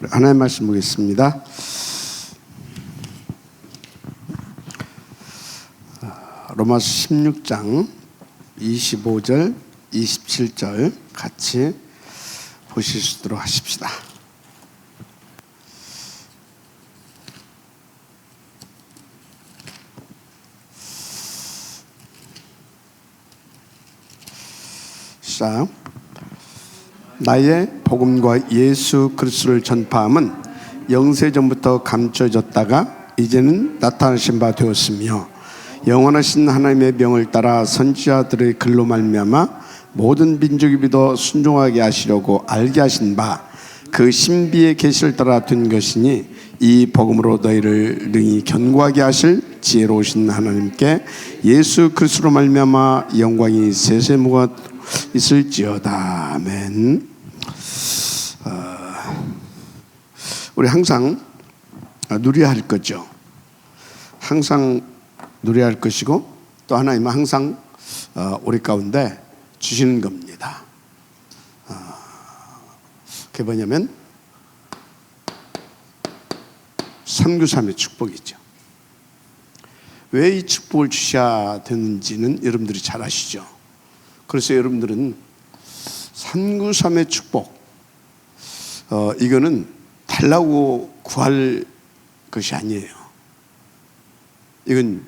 하나님 말씀 보겠습니다. 로마서 16장 25절 27절 같이 보실 수 있도록 하십시다. 시작. 나의 복음과 예수 그리스도를 전파함은 영세전부터 감춰졌다가 이제는 나타나신 바 되었으며 영원하신 하나님의 명을 따라 선지자들의 글로 말미암아 모든 민족이 믿어 순종하게 하시려고 알게 하신 바 그 신비의 계시를 따라 된 것이니 이 복음으로 너희를 능히 견고하게 하실 지혜로우신 하나님께 예수 그리스도로 말미암아 영광이 세세무가 있을지어다. 아멘. 우리 항상 누려야 할 거죠. 항상 누려야 할 것이고 또 하나님은 항상 우리 가운데 주시는 겁니다. 그게 뭐냐면 삼교삼의 축복이죠. 왜 이 축복을 주셔야 되는지는 여러분들이 잘 아시죠. 그래서 여러분들은 삼교삼의 축복, 이거는 달라고 구할 것이 아니에요. 이건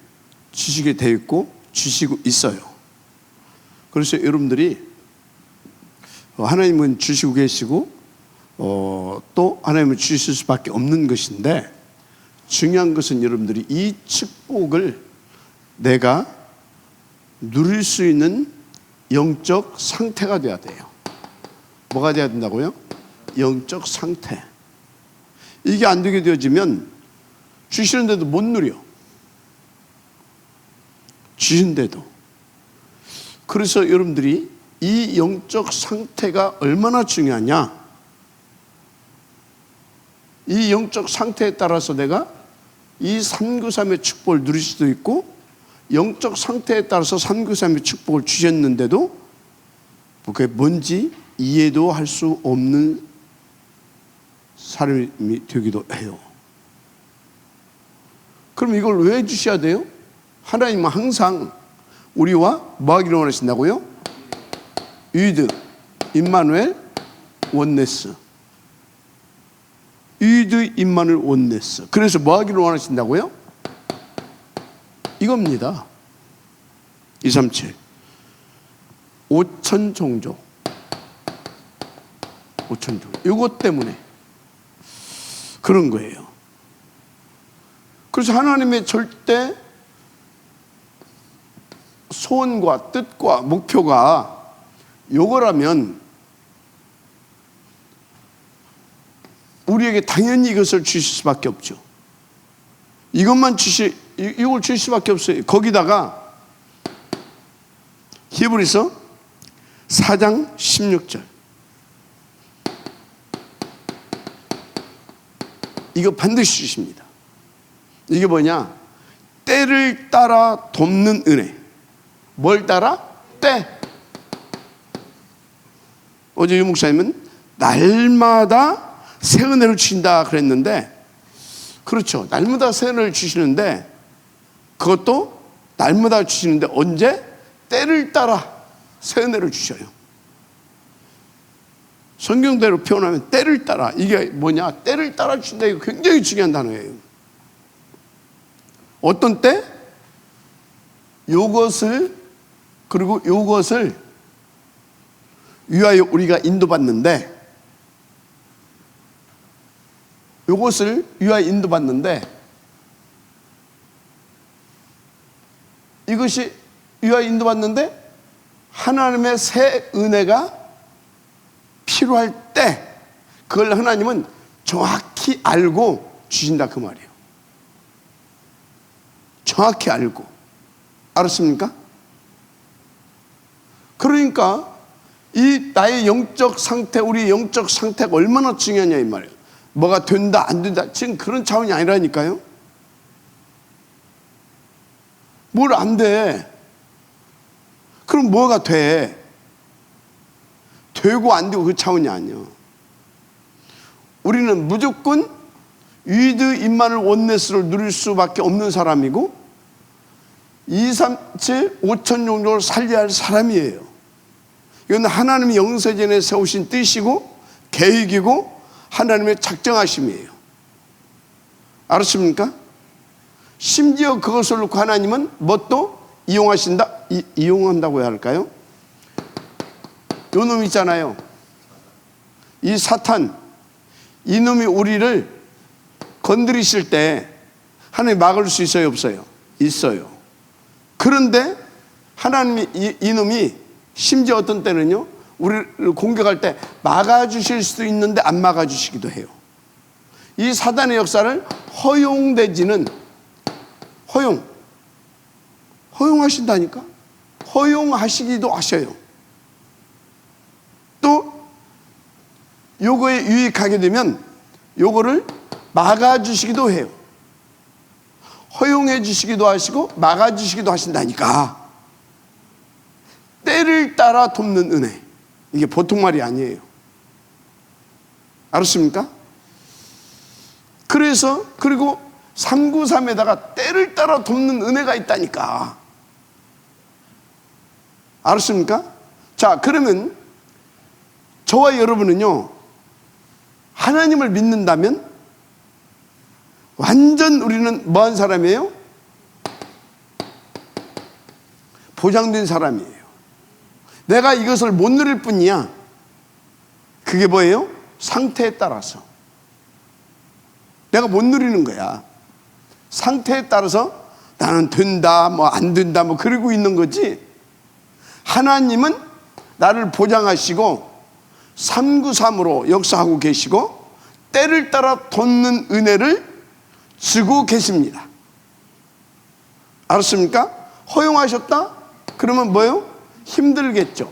주시게 되어 있고 주시고 있어요. 그래서 여러분들이 하나님은 주시고 계시고 또 하나님은 주실 수밖에 없는 것인데, 중요한 것은 여러분들이 이 축복을 내가 누릴 수 있는 영적 상태가 돼야 돼요. 뭐가 돼야 된다고요? 영적 상태. 이게 안 되게 되어지면 주시는데도 못 누려. 주신데도. 그래서 여러분들이 이 영적 상태가 얼마나 중요하냐? 이 영적 상태에 따라서 내가 이 삼교삼의 축복을 누릴 수도 있고, 영적 상태에 따라서 삼교삼의 축복을 주셨는데도 그게 뭔지 이해도 할 수 없는 사람이 되기도 해요. 그럼 이걸 왜 주셔야 돼요? 하나님은 항상 우리와 뭐 하기를 원하신다고요? 위드, 임마누엘, 원네스. 위드, 임마누엘, 원네스. 그래서 뭐 하기를 원하신다고요? 이겁니다. 237 5천 종족. 5천 종족. 이것 때문에 그런 거예요. 그래서 하나님의 절대 소원과 뜻과 목표가 요거라면 우리에게 당연히 이것을 주실 수밖에 없죠. 이걸 주실 수밖에 없어요. 거기다가 히브리서 4장 16절. 이거 반드시 주십니다. 이게 뭐냐? 때를 따라 돕는 은혜. 뭘 따라? 때. 어제 유 목사님은 날마다 새 은혜를 주신다 그랬는데, 그렇죠. 날마다 새 은혜를 주시는데, 그것도 날마다 주시는데 언제? 때를 따라 새 은혜를 주셔요. 성경대로 표현하면 때를 따라. 이게 뭐냐? 때를 따라 주신다. 이거 굉장히 중요한 단어예요. 어떤 때? 요것을, 그리고 요것을 위하여 우리가 인도받는데, 요것을 위하여 인도받는데, 이것이 위하여 인도받는데 하나님의 새 은혜가 필요할 때 그걸 하나님은 정확히 알고 주신다 그 말이에요. 정확히 알고. 알았습니까? 그러니까 이 나의 영적 상태, 우리의 영적 상태가 얼마나 중요하냐 이 말이에요. 뭐가 된다 안 된다 지금 그런 차원이 아니라니까요. 뭘 안 돼? 그럼 뭐가 돼? 되고 안 되고 그 차원이 아니야. 우리는 무조건 위드 임마누엘 원네스를 누릴 수밖에 없는 사람이고 2, 3, 7, 5천 종족을 살려야 할 사람이에요. 이건 하나님이 영세전에 세우신 뜻이고 계획이고 하나님의 작정하심이에요. 알았습니까? 심지어 그것을 놓고 하나님은 뭣도 이용하신다? 이용한다고 해야 할까요? 요 놈 있잖아요. 이 사탄, 이 놈이 우리를 건드리실 때 하나님이 막을 수 있어요, 없어요? 있어요. 그런데 하나님이 이 놈이 심지어 어떤 때는요, 우리를 공격할 때 막아주실 수도 있는데 안 막아주시기도 해요. 이 사단의 역사를 허용하신다니까? 허용하시기도 하셔요. 또 요거에 유익하게 되면 요거를 막아주시기도 해요. 허용해 주시기도 하시고 막아주시기도 하신다니까. 때를 따라 돕는 은혜, 이게 보통 말이 아니에요. 알았습니까? 그래서 그리고 393에다가 때를 따라 돕는 은혜가 있다니까. 알았습니까? 자, 그러면 저와 여러분은요, 하나님을 믿는다면 완전 우리는 뭐한 사람이에요? 보장된 사람이에요. 내가 이것을 못 누릴 뿐이야. 그게 뭐예요? 상태에 따라서 내가 못 누리는 거야. 상태에 따라서 나는 된다, 뭐 안 된다, 뭐 그러고 있는 거지. 하나님은 나를 보장하시고 393으로 역사하고 계시고 때를 따라 돕는 은혜를 주고 계십니다. 알았습니까? 허용하셨다? 그러면 뭐예요? 힘들겠죠.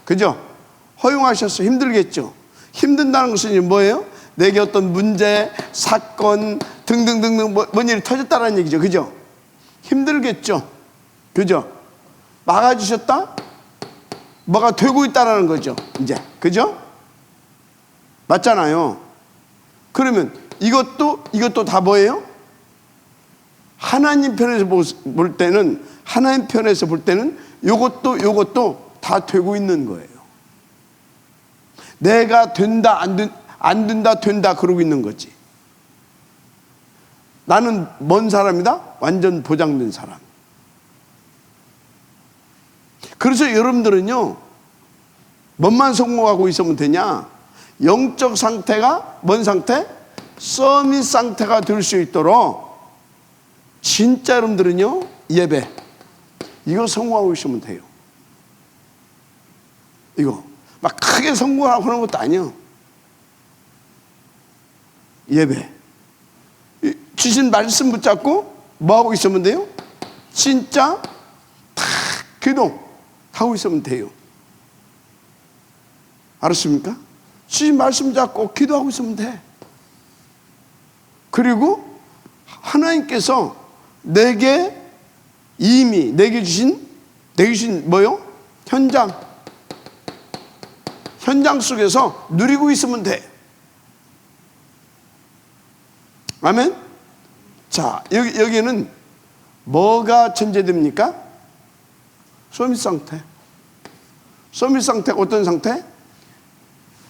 그죠? 허용하셨어. 힘들겠죠. 힘든다는 것은 뭐예요? 내게 어떤 문제, 사건 등등등등 뭔 일이 터졌다는 얘기죠. 그죠? 힘들겠죠. 그죠? 막아주셨다? 뭐가 되고 있다는 거죠. 이제. 그죠? 맞잖아요. 그러면 이것도 다 뭐예요? 하나님 편에서 볼 때는, 하나님 편에서 볼 때는 요것도 다 되고 있는 거예요. 내가 된다, 안 된다, 된다 그러고 있는 거지. 나는 뭔 사람이다? 완전 보장된 사람. 그래서 여러분들은요, 뭐만 성공하고 있으면 되냐? 영적 상태가 뭔 상태? 서밋 상태가 될 수 있도록 진짜 여러분들은요, 예배 이거 성공하고 있으면 돼요. 이거 막 크게 성공하고 그런 것도 아니에요. 예배 주신 말씀 붙잡고 뭐하고 있으면 돼요? 진짜 탁 기도 하고 있으면 돼요. 알았습니까? 주신 말씀 잡고 기도하고 있으면 돼. 그리고 하나님께서 내게 이미 내게 주신 뭐요? 현장 속에서 누리고 있으면 돼. 아멘? 자, 여기는 뭐가 전제됩니까? 서밋 상태. 서밋 상태가 어떤 상태?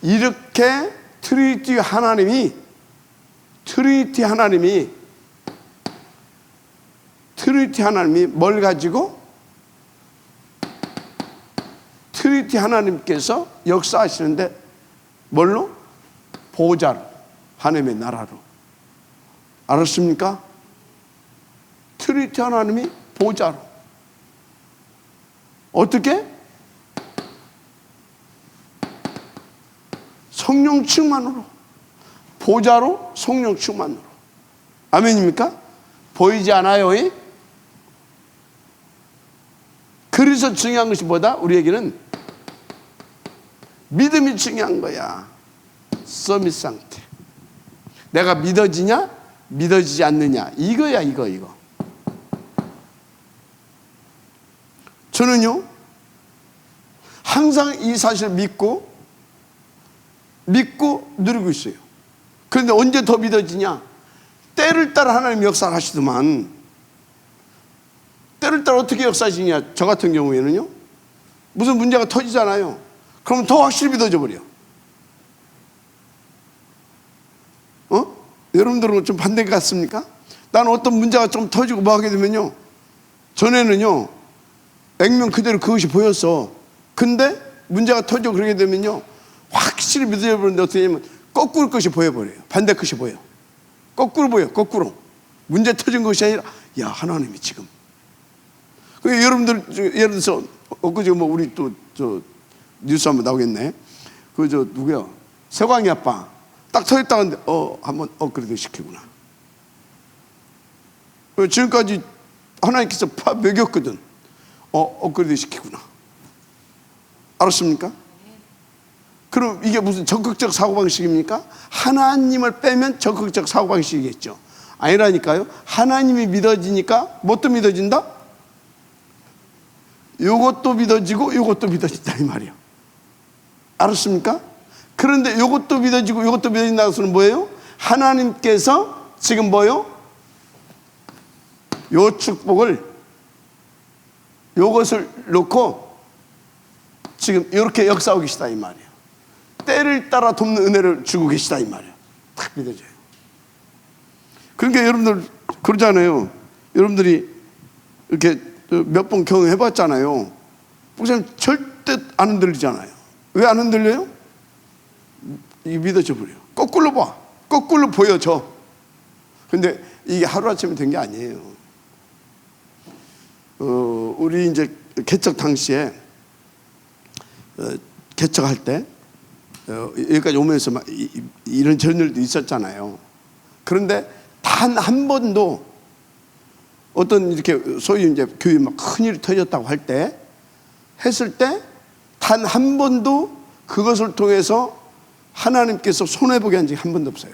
이렇게 트리니티 하나님이 뭘 가지고? 트리니티 하나님께서 역사하시는데 뭘로? 보좌로, 하나님의 나라로. 알았습니까? 트리니티 하나님이 보좌로. 어떻게? 성령 충만으로. 보좌로, 성령 충만으로. 아멘입니까? 보이지 않아요? 그래서 중요한 것이 뭐다? 우리에게는 믿음이 중요한 거야. 서밋 상태. 내가 믿어지냐? 믿어지지 않느냐? 이거야, 이거. 저는요, 항상 이 사실을 믿고 누리고 있어요. 그런데 언제 더 믿어지냐? 때를 따라 하나님 역사하시더만. 때를 따라 어떻게 역사하시냐? 저 같은 경우에는요, 무슨 문제가 터지잖아요. 그럼 더 확실히 믿어져 버려. 여러분들은 좀 반대 같습니까? 나는 어떤 문제가 좀 터지고 뭐 하게 되면요, 전에는요 액면 그대로 그것이 보였어. 근데 문제가 터지고 그러게 되면요 확실히 믿어져 버리는데 어떻게 되냐면 거꾸로 것이 보여버려요. 반대 것이 보여. 거꾸로 보여. 거꾸로. 문제 터진 것이 아니라 야, 하나님이 지금. 여러분들 예를 들어서 엊그제 뭐 우리 또 저 뉴스 한번 나오겠네. 그 저 누구야? 세광이 아빠 딱 터졌다 하는데 한번 업그레이드 시키구나. 지금까지 하나님께서 먹였거든. 업그레이드 시키구나. 알았습니까? 그럼 이게 무슨 적극적 사고방식입니까? 하나님을 빼면 적극적 사고방식이겠죠. 아니라니까요. 하나님이 믿어지니까 뭣도 믿어진다? 요것도 믿어지고 요것도 믿어진다 이 말이에요. 알았습니까? 그런데 요것도 믿어지고 요것도 믿어진다는 것은 뭐예요? 하나님께서 지금 뭐예요? 요 축복을 요것을 놓고 지금 이렇게 역사하고 계시다 이 말이에요. 때를 따라 돕는 은혜를 주고 계시다 이 말이에요. 딱 믿어져요. 그러니까 여러분들 그러잖아요. 여러분들이 이렇게 몇 번 경험해봤잖아요. 목사님 절대 안 흔들리잖아요. 왜 안 흔들려요? 이게 믿어져 버려요. 거꾸로 봐. 거꾸로 보여져. 근데 이게 하루아침에 된 게 아니에요. 우리 이제 개척 당시에 개척할 때 여기까지 오면서 막 이런 저런 일도 있었잖아요. 그런데 단 한 번도 어떤 이렇게 소위 이제 교회 막 큰일이 터졌다고 할 때 했을 때 단 한 번도 그것을 통해서 하나님께서 손해보게 한 적이 한 번도 없어요.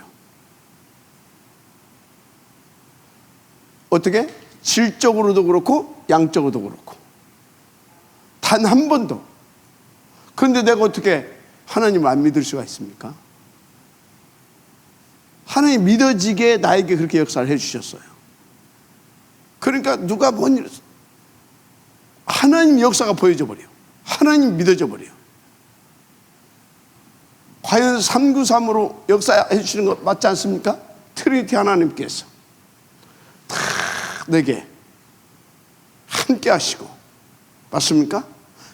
어떻게? 질적으로도 그렇고 양적으로도 그렇고 단 한 번도. 그런데 내가 어떻게 하나님을 안 믿을 수가 있습니까? 하나님 믿어지게 나에게 그렇게 역사를 해주셨어요. 그러니까 누가 뭔 일, 하나님 역사가 보여져 버려. 하나님 믿어져 버려. 과연 393으로 역사해 주시는 거 맞지 않습니까? 트리니티 하나님께서 다 내게 함께 하시고, 맞습니까?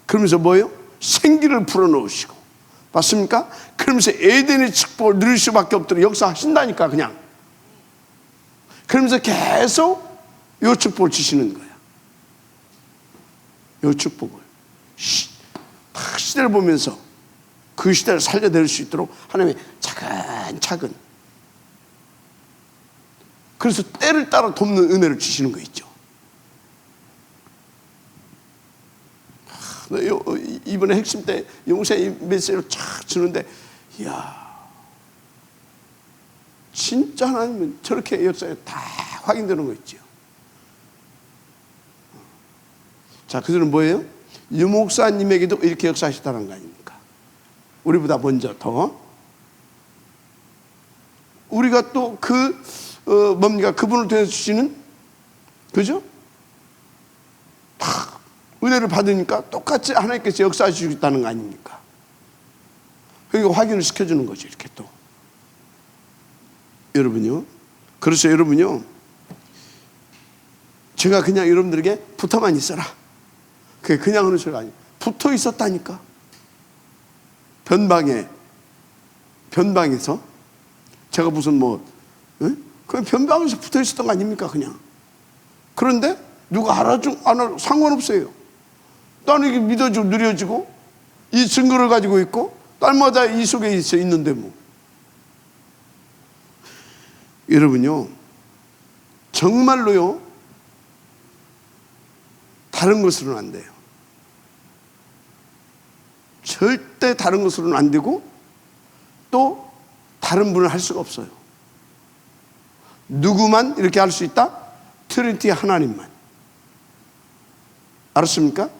그러면서 뭐예요? 생기를 불어넣으시고, 맞습니까? 그러면서 에덴의 축복을 누릴 수밖에 없도록 역사하신다니까. 그냥 그러면서 계속 요 축복을 주시는 거야. 요 축복을 딱 시대를 보면서 그 시대를 살려낼 수 있도록 하나님이 차근차근, 그래서 때를 따라 돕는 은혜를 주시는 거 있죠. 이번에 핵심 때 용세 메시지를 쫙 주는데, 이야, 진짜 하나님은 저렇게 역사에 다 확인되는 거 있죠. 자, 그들은 뭐예요? 유 목사님에게도 이렇게 역사하셨다는 거 아닙니까? 우리보다 먼저 더. 우리가 또 뭡니까? 그분을 통해서 주시는, 그죠? 다 은혜를 받으니까 똑같이 하나님께서 역사해 주시겠다는 거 아닙니까? 그러니까 확인을 시켜주는 거죠, 이렇게 또. 여러분요. 그래서 여러분요, 제가 그냥 여러분들에게 붙어만 있어라, 그게 그냥 하는 소리가 아니에요. 붙어 있었다니까. 변방에서 제가 무슨 그냥 변방에서 붙어 있었던 거 아닙니까? 그냥. 그런데 누가 안 알아 상관없어요. 나는 이게 믿어지고 누려지고 이 증거를 가지고 있고 딸마다 이 속에 있는데 뭐. 여러분요, 정말로요, 다른 것으로는 안 돼요. 절대 다른 것으로는 안 되고 또 다른 분을 할 수가 없어요. 누구만 이렇게 할 수 있다? 트리니티 하나님만. 알았습니까?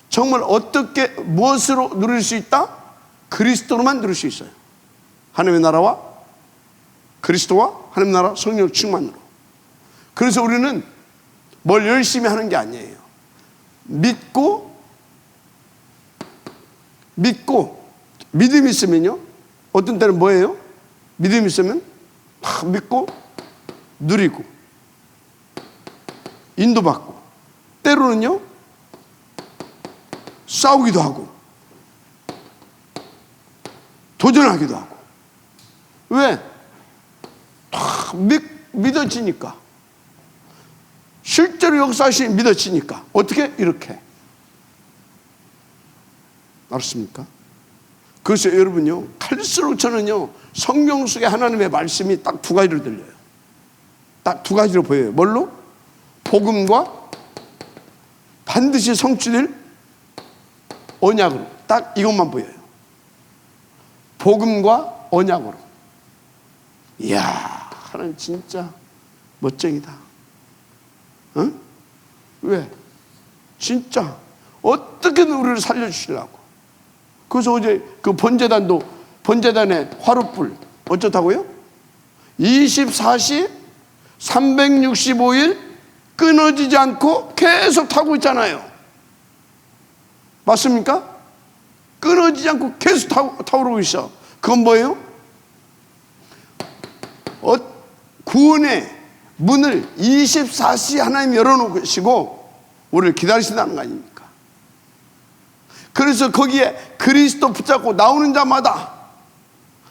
정말 어떻게 무엇으로 누릴 수 있다? 그리스도로만 누릴 수 있어요. 하나님의 나라와 그리스도와 하나님 나라 성령 충만으로. 그래서 우리는 뭘 열심히 하는 게 아니에요. 믿음이 있으면요, 어떤 때는 뭐예요? 믿음이 있으면 막 믿고 누리고 인도받고, 때로는요 싸우기도 하고 도전하기도 하고. 왜? 다 믿어지니까. 실제로 역사하시니 믿어지니까. 어떻게? 이렇게. 알았습니까? 그래서 여러분요, 갈수록 저는요, 성경 속에 하나님의 말씀이 딱 두 가지로 들려요. 딱 두 가지로 보여요. 뭘로? 복음과 반드시 성취될 언약으로. 딱 이것만 보여요. 복음과 언약으로. 이야, 하나님 진짜 멋쟁이다. 응? 왜? 진짜 어떻게든 우리를 살려주시려고. 그래서 어제 그 번제단의 화롯불 어쩌다고요? 24시 365일 끊어지지 않고 계속 타고 있잖아요. 맞습니까? 끊어지지 않고 계속 타오르고 있어. 그건 뭐예요? 구원의 문을 24시 하나님 열어놓으시고 우리를 기다리신다는 거 아닙니까? 그래서 거기에 그리스도 붙잡고 나오는 자마다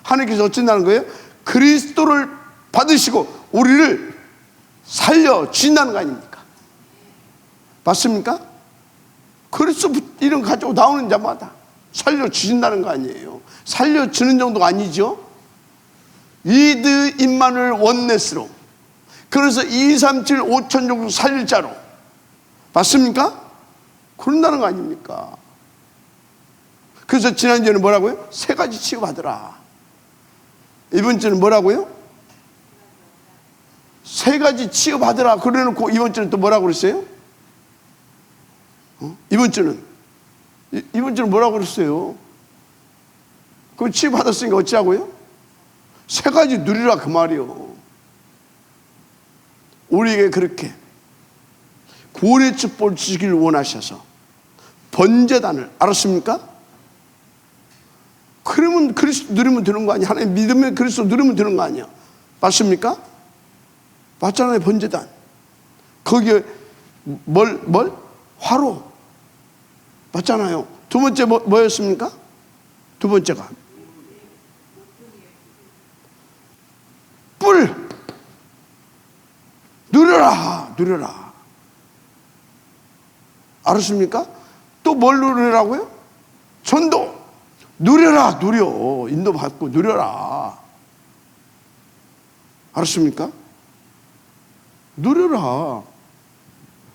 하나님께서 어쩐다는 거예요? 그리스도를 받으시고 우리를 살려주신다는 거 아닙니까? 맞습니까? 그리스도 이름 가지고 나오는 자마다 살려주신다는 거 아니에요. 살려주는 정도가 아니죠. 위드 임마누엘 원네스로. 그래서 237 5천 정도 살릴 자로. 맞습니까? 그런다는 거 아닙니까? 그래서 지난주에는 뭐라고요? 세 가지 치유받으라. 이번 주는 뭐라고요? 세 가지 치유받으라 그래놓고 이번 주는 또 뭐라고 그랬어요? 이번 주는 뭐라고 그랬어요? 그 치유받았으니까 어찌하고요? 세 가지 누리라 그 말이요. 우리에게 그렇게 구원의 축복을 주시기를 원하셔서 번제단을, 알았습니까? 그러면 그리스도 누리면 되는 거 아니야? 하나님 믿으면 그리스도 누리면 되는 거 아니야? 맞습니까? 맞잖아요. 번제단. 거기에 화로. 맞잖아요. 두 번째 뭐였습니까? 두 번째가 뿔. 누려라. 알았습니까? 또 뭘 누리라고요? 전도. 누려. 인도받고 누려라. 알았습니까? 누려라.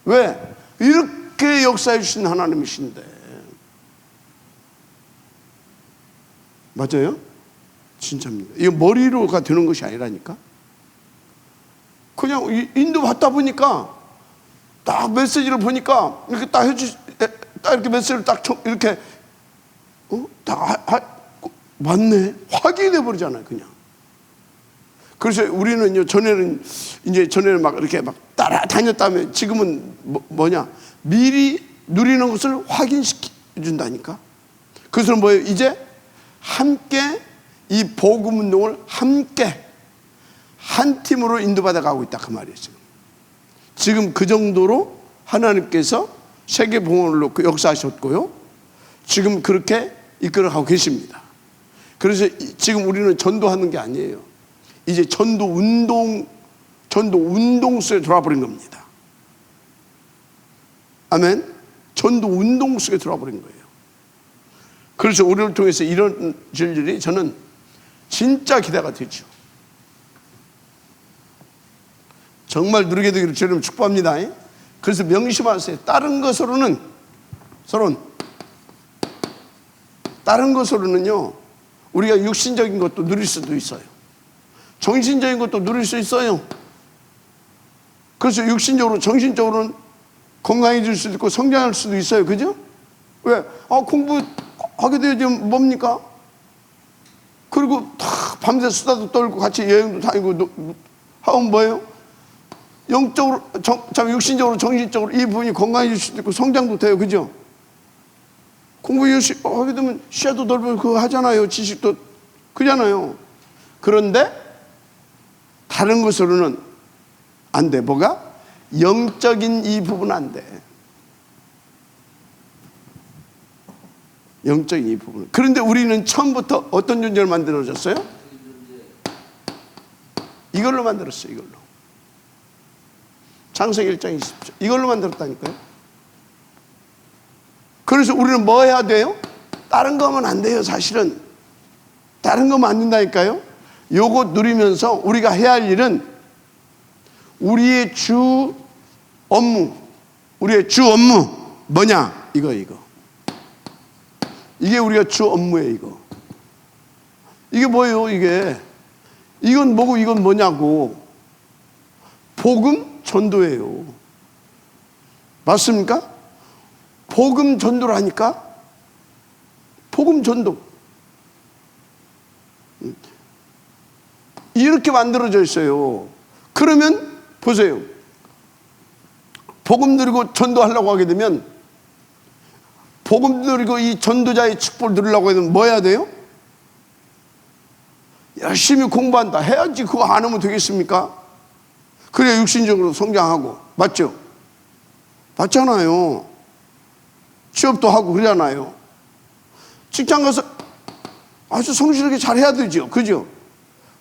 왜? 이렇게 역사해 주신 하나님이신데. 맞아요? 진짜입니다. 이거 머리로가 되는 것이 아니라니까. 그냥 인도받다 보니까 딱 메시지를 보니까 이렇게 딱 딱 이렇게 메시지를 딱 이렇게 맞네. 확인이 돼 버리잖아요, 그냥. 그래서 우리는요, 전에는 막 이렇게 막 따라다녔다면 지금은 뭐냐? 미리 누리는 것을 확인시켜 준다니까. 그래서 뭐예요? 이제 함께 이 복음 운동을 함께 한 팀으로 인도받아 가고 있다 그 말이에요. 지금 그 정도로 하나님께서 세계 봉헌을 역사하셨고요. 지금 그렇게 이끌어가고 계십니다. 그래서 지금 우리는 전도하는 게 아니에요. 이제 전도 운동 속에 들어와 버린 겁니다. 아멘. 전도 운동 속에 들어와 버린 거예요. 그래서 우리를 통해서 이런 일들이 저는 진짜 기대가 되죠. 정말 누리게 되기를 주님 축복합니다. 그래서 명심하세요. 다른 것으로는요, 우리가 육신적인 것도 누릴 수도 있어요. 정신적인 것도 누릴 수 있어요. 그래서 육신적으로, 정신적으로는 건강해질 수도 있고 성장할 수도 있어요. 그죠? 왜? 공부하게 되면 뭡니까? 그리고 다 밤새 수다도 떨고 같이 여행도 다니고 하면 뭐예요? 영적으로, 육신적으로, 정신적으로 이 부분이 건강해질 수도 있고 성장도 돼요. 그죠? 공부 열심히 하게 되면 시야도 넓고 그거 하잖아요. 지식도 그잖아요. 그런데 다른 것으로는 안 돼. 뭐가? 영적인 이 부분은 안 돼. 영적인 이 부분. 그런데 우리는 처음부터 어떤 존재를 만들어졌어요? 이걸로 만들었어요. 이걸로. 창세기 1장 20절. 이걸로 만들었다니까요. 그래서 우리는 뭐 해야 돼요? 다른 거 하면 안 돼요. 사실은 다른 거 하면 안 된다니까요. 요거 누리면서 우리가 해야 할 일은 우리의 주 업무, 우리의 주 업무 뭐냐? 이거 이게 우리가 주 업무예요. 이게 뭐예요? 이건 뭐고 이건 뭐냐고. 복음 전도예요. 맞습니까? 복음 전도를 하니까 복음 전도 이렇게 만들어져 있어요. 그러면 보세요. 복음 누리고 전도하려고 하게 되면 복음 누리고 이 전도자의 축복을 누리려고 하면 뭐 해야 돼요? 열심히 공부한다. 해야지. 그거 안 하면 되겠습니까? 그래야 육신적으로 성장하고. 맞죠? 맞잖아요. 취업도 하고 그러잖아요. 직장 가서 아주 성실하게 잘 해야 되죠. 그죠?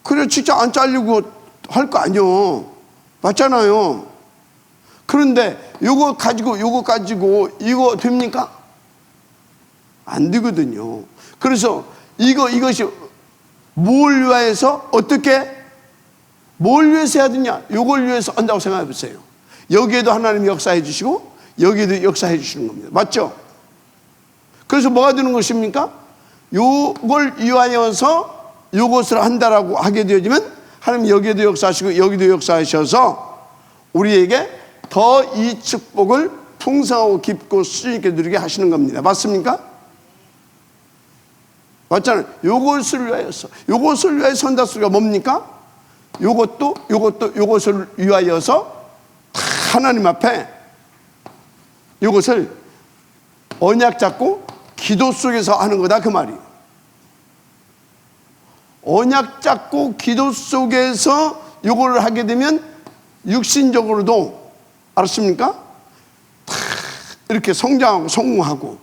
그래야 직장 안 잘리고 할 거 아니요. 맞잖아요. 그런데 요거 가지고 이거 됩니까? 안 되거든요. 그래서 이것이 뭘 위해서 어떻게 뭘 위해서 해야 되냐? 요걸 위해서 한다고 생각해 보세요. 여기에도 하나님이 역사해 주시고 여기에도 역사해 주시는 겁니다. 맞죠? 그래서 뭐가 되는 것입니까? 요걸 위하여서 요것을 한다라고 하게 되어지면 하나님 여기에도 역사하시고 여기도 역사하셔서 우리에게 더 이 축복을 풍성하고 깊고 수준 있게 누리게 하시는 겁니다. 맞습니까? 맞잖아요. 요것을 위하여서 선다수가 뭡니까? 요것을 위하여서 하나님 앞에 요것을 언약 잡고 기도 속에서 하는 거다 그 말이에요. 언약 잡고 기도 속에서 요거를 하게 되면 육신적으로도 알았습니까? 이렇게 성장하고 성공하고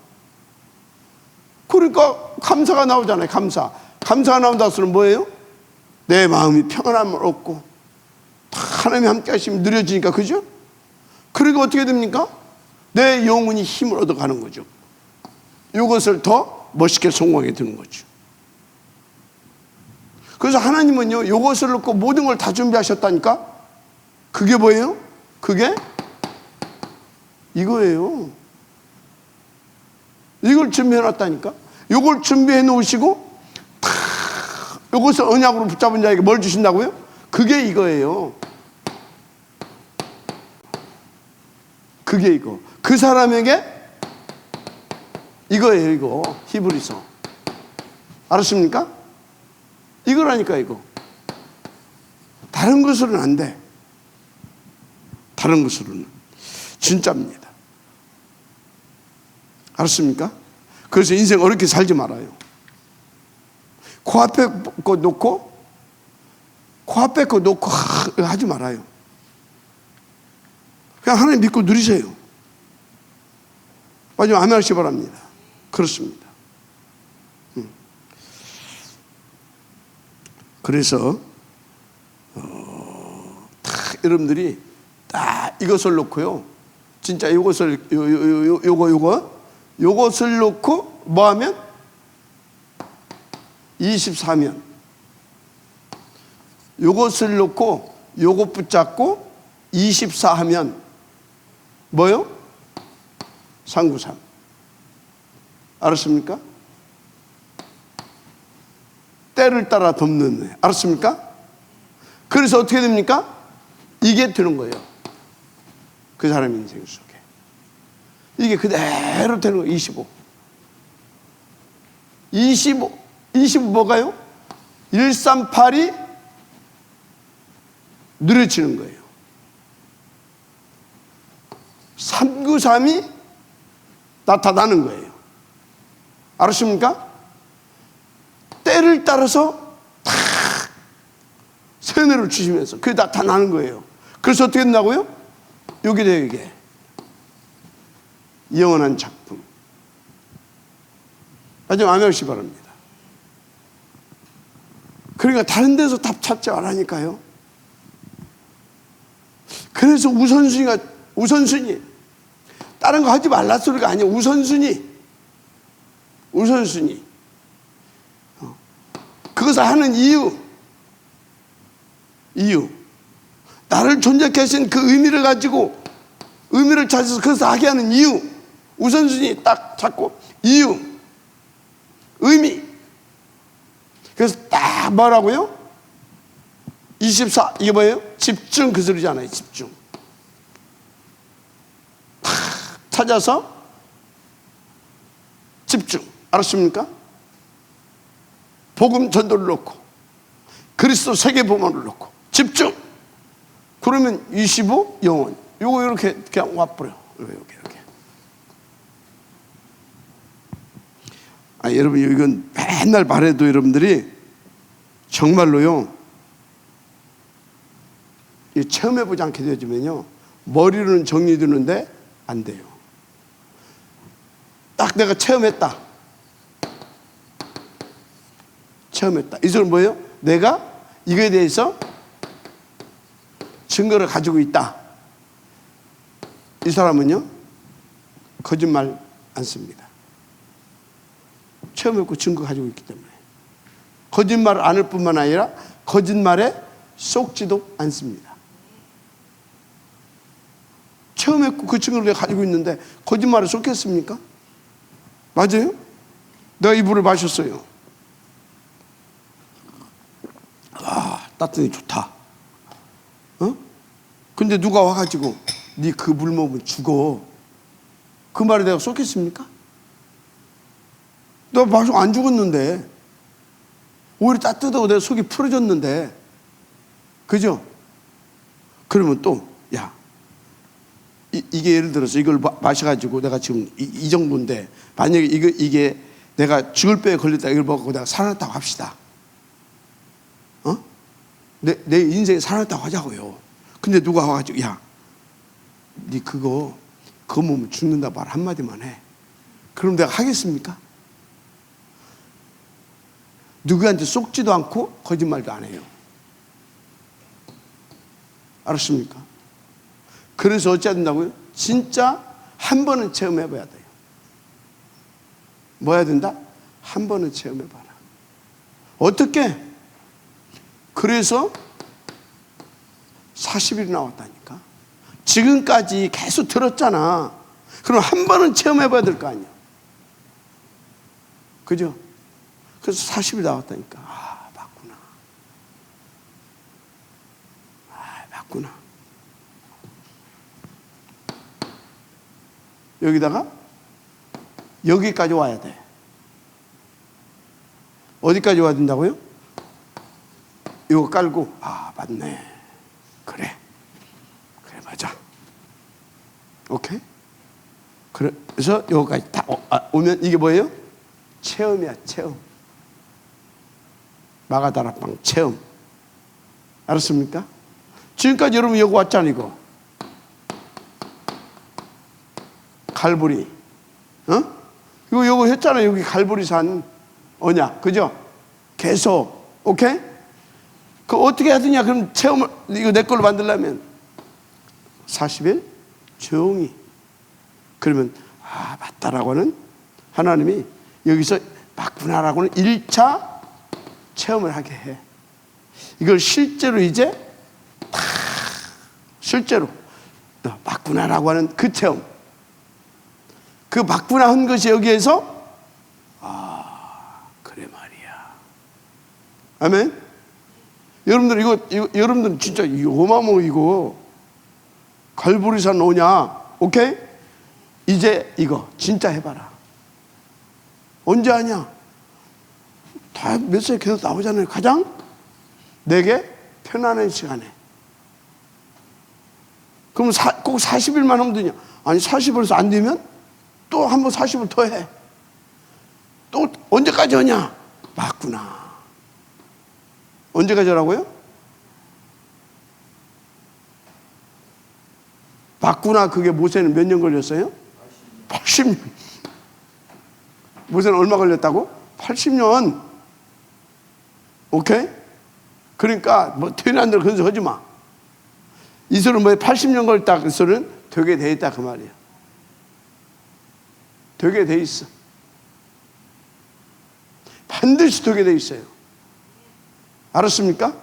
그러니까 감사가 나오잖아요. 감사가 나온다는 소리는 뭐예요? 내 마음이 평안함을 얻고 하나님이 함께 하시면 느려지니까 그죠? 그리고 어떻게 됩니까? 내 영혼이 힘을 얻어가는 거죠. 이것을 더 멋있게 성공하게 되는 거죠. 그래서 하나님은요 이것을 놓고 모든 걸 다 준비하셨다니까. 그게 뭐예요? 그게 이거예요. 이걸 준비해 놨다니까. 이걸 준비해 놓으시고 이것을 언약으로 붙잡은 자에게 뭘 주신다고요? 그게 이거예요. 그게 이거. 그 사람에게 이거예요. 이거 히브리서. 알았습니까? 이거라니까 이거. 다른 것으로는 안 돼. 다른 것으로는 진짜입니다. 알았습니까? 그래서 인생 어렵게 살지 말아요. 코앞에 거 놓고 하지 말아요. 그냥 하나님 믿고 누리세요. 마지막 아멘 하시기 바랍니다. 그렇습니다. 그래서 여러분들이 딱 이것을 놓고요. 진짜 이것을 요것을 놓고 뭐 하면 24면 요것을 놓고 요것 붙잡고 24 하면 뭐요? 393. 알았습니까? 때를 따라 덮는 애. 알았습니까? 그래서 어떻게 됩니까? 이게 되는 거예요. 그 사람 인생 속에. 이게 그대로 되는 거예요. 25 뭐가요? 138이 누려지는 거예요. 393이 나타나는 거예요. 알았습니까? 때를 따라서 탁 세뇌를 주시면서 그게 나타나는 거예요. 그래서 어떻게 된다고요? 여기 돼요, 이게. 영원한 작품. 아주 아멘하시 바랍니다. 그러니까 다른 데서 답 찾지 말라니까요. 그래서 우선순위. 다른 거 하지 말라 소리가 아니에요. 우선순위. 그것을 하는 이유. 나를 존재케 하신 그 의미를 가지고 의미를 찾아서 그것을 하게 하는 이유. 우선순위 딱 찾고 이유. 의미. 그래서 딱 뭐라고요? 24 이게 뭐예요? 집중 그 소리잖아요. 집중. 딱 찾아서 집중. 알았습니까? 복음 전도를 놓고 그리스도 세계 복음을 놓고 집중. 그러면 25 영원. 요거 이렇게 그냥 와버려. 이렇게. 여러분 이건 맨날 말해도 여러분들이 정말로요. 체험해보지 않게 되어지면요 머리로는 정리되는데 안 돼요. 딱 내가 체험했다. 이 소리는 뭐예요? 내가 이거에 대해서 증거를 가지고 있다. 이 사람은요 거짓말 안 씁니다. 체험했고 증거 가지고 있기 때문에 거짓말을 안 할 뿐만 아니라 거짓말에 속지도 않습니다. 체험했고 그 증거를 내가 가지고 있는데 거짓말에 속겠습니까? 맞아요? 내가 이 물을 마셨어요. 따뜻하니 좋다. 근데 누가 와가지고 네 그 물 먹으면 죽어. 그 말에 내가 속겠습니까? 너 마시고 안 죽었는데 오히려 따뜻하고 내 속이 풀어졌는데 그죠? 그러면 또 야 이게 예를 들어서 이걸 마셔가지고 내가 지금 이 정도인데 만약에 이게 내가 죽을 병에 걸렸다 이걸 먹고 내가 살아났다고 합시다. 내 인생에 살아났다고 하자고요. 근데 누가 와가지고 야 니 그거 먹으면 죽는다 말 한마디만 해. 그럼 내가 하겠습니까? 누구한테 속지도 않고 거짓말도 안 해요. 알았습니까? 그래서 어찌해야 된다고요? 진짜 한 번은 체험해봐야 돼요. 뭐 해야 된다? 한 번은 체험해봐라. 어떻게? 그래서 40일이 나왔다니까. 지금까지 계속 들었잖아. 그럼 한 번은 체험해봐야 될 거 아니야. 그죠? 그래서 40일 나왔다니까. 맞구나. 여기다가 여기까지 와야 돼. 어디까지 와야 된다고요? 이거 깔고 맞네. 그래 맞아. 오케이? 그래서 여기까지 다 오면 이게 뭐예요? 체험이야. 체험. 마가다락방 체험. 알았습니까? 지금까지 여러분 여기 왔잖아요. 이거 갈보리. 이거 했잖아요. 여기 갈보리산 언약. 그죠? 계속. 오케이? 그 어떻게 해야 되냐? 그럼 체험을 이거 내 걸로 만들려면 40일 조용히. 그러면 맞다라고 하는 하나님이 여기서 맞구나라고는 1차 체험을 하게 해. 이걸 실제로 이제 실제로 맞구나라고 하는 그 체험. 그 맞구나 한 것이 여기에서 그래 말이야. 아멘. 여러분들 이거 여러분들 진짜 어마어마 이거 갈보리산 오냐? 오케이? 이제 이거 진짜 해봐라. 언제 하냐? 다 메시지 계속 나오잖아요. 가장 내게 편안한 시간에. 그럼 꼭 40일만 하면 되냐? 아니 40일에서 안 되면 또 한 번 40일 더 해. 또 언제까지 하냐? 맞구나. 언제까지 하라고요? 맞구나. 그게 모세는 몇 년 걸렸어요? 80년. 모세는 얼마 걸렸다고? 80년. 오케이? 그러니까 뭐 퇴근한 대로 그런 소리 하지 마. 이 소리는 뭐 80년 걸렸다 그 소리는 되게 돼 있다 그 말이야. 되게 돼 있어. 반드시 되게 돼 있어요. 알았습니까?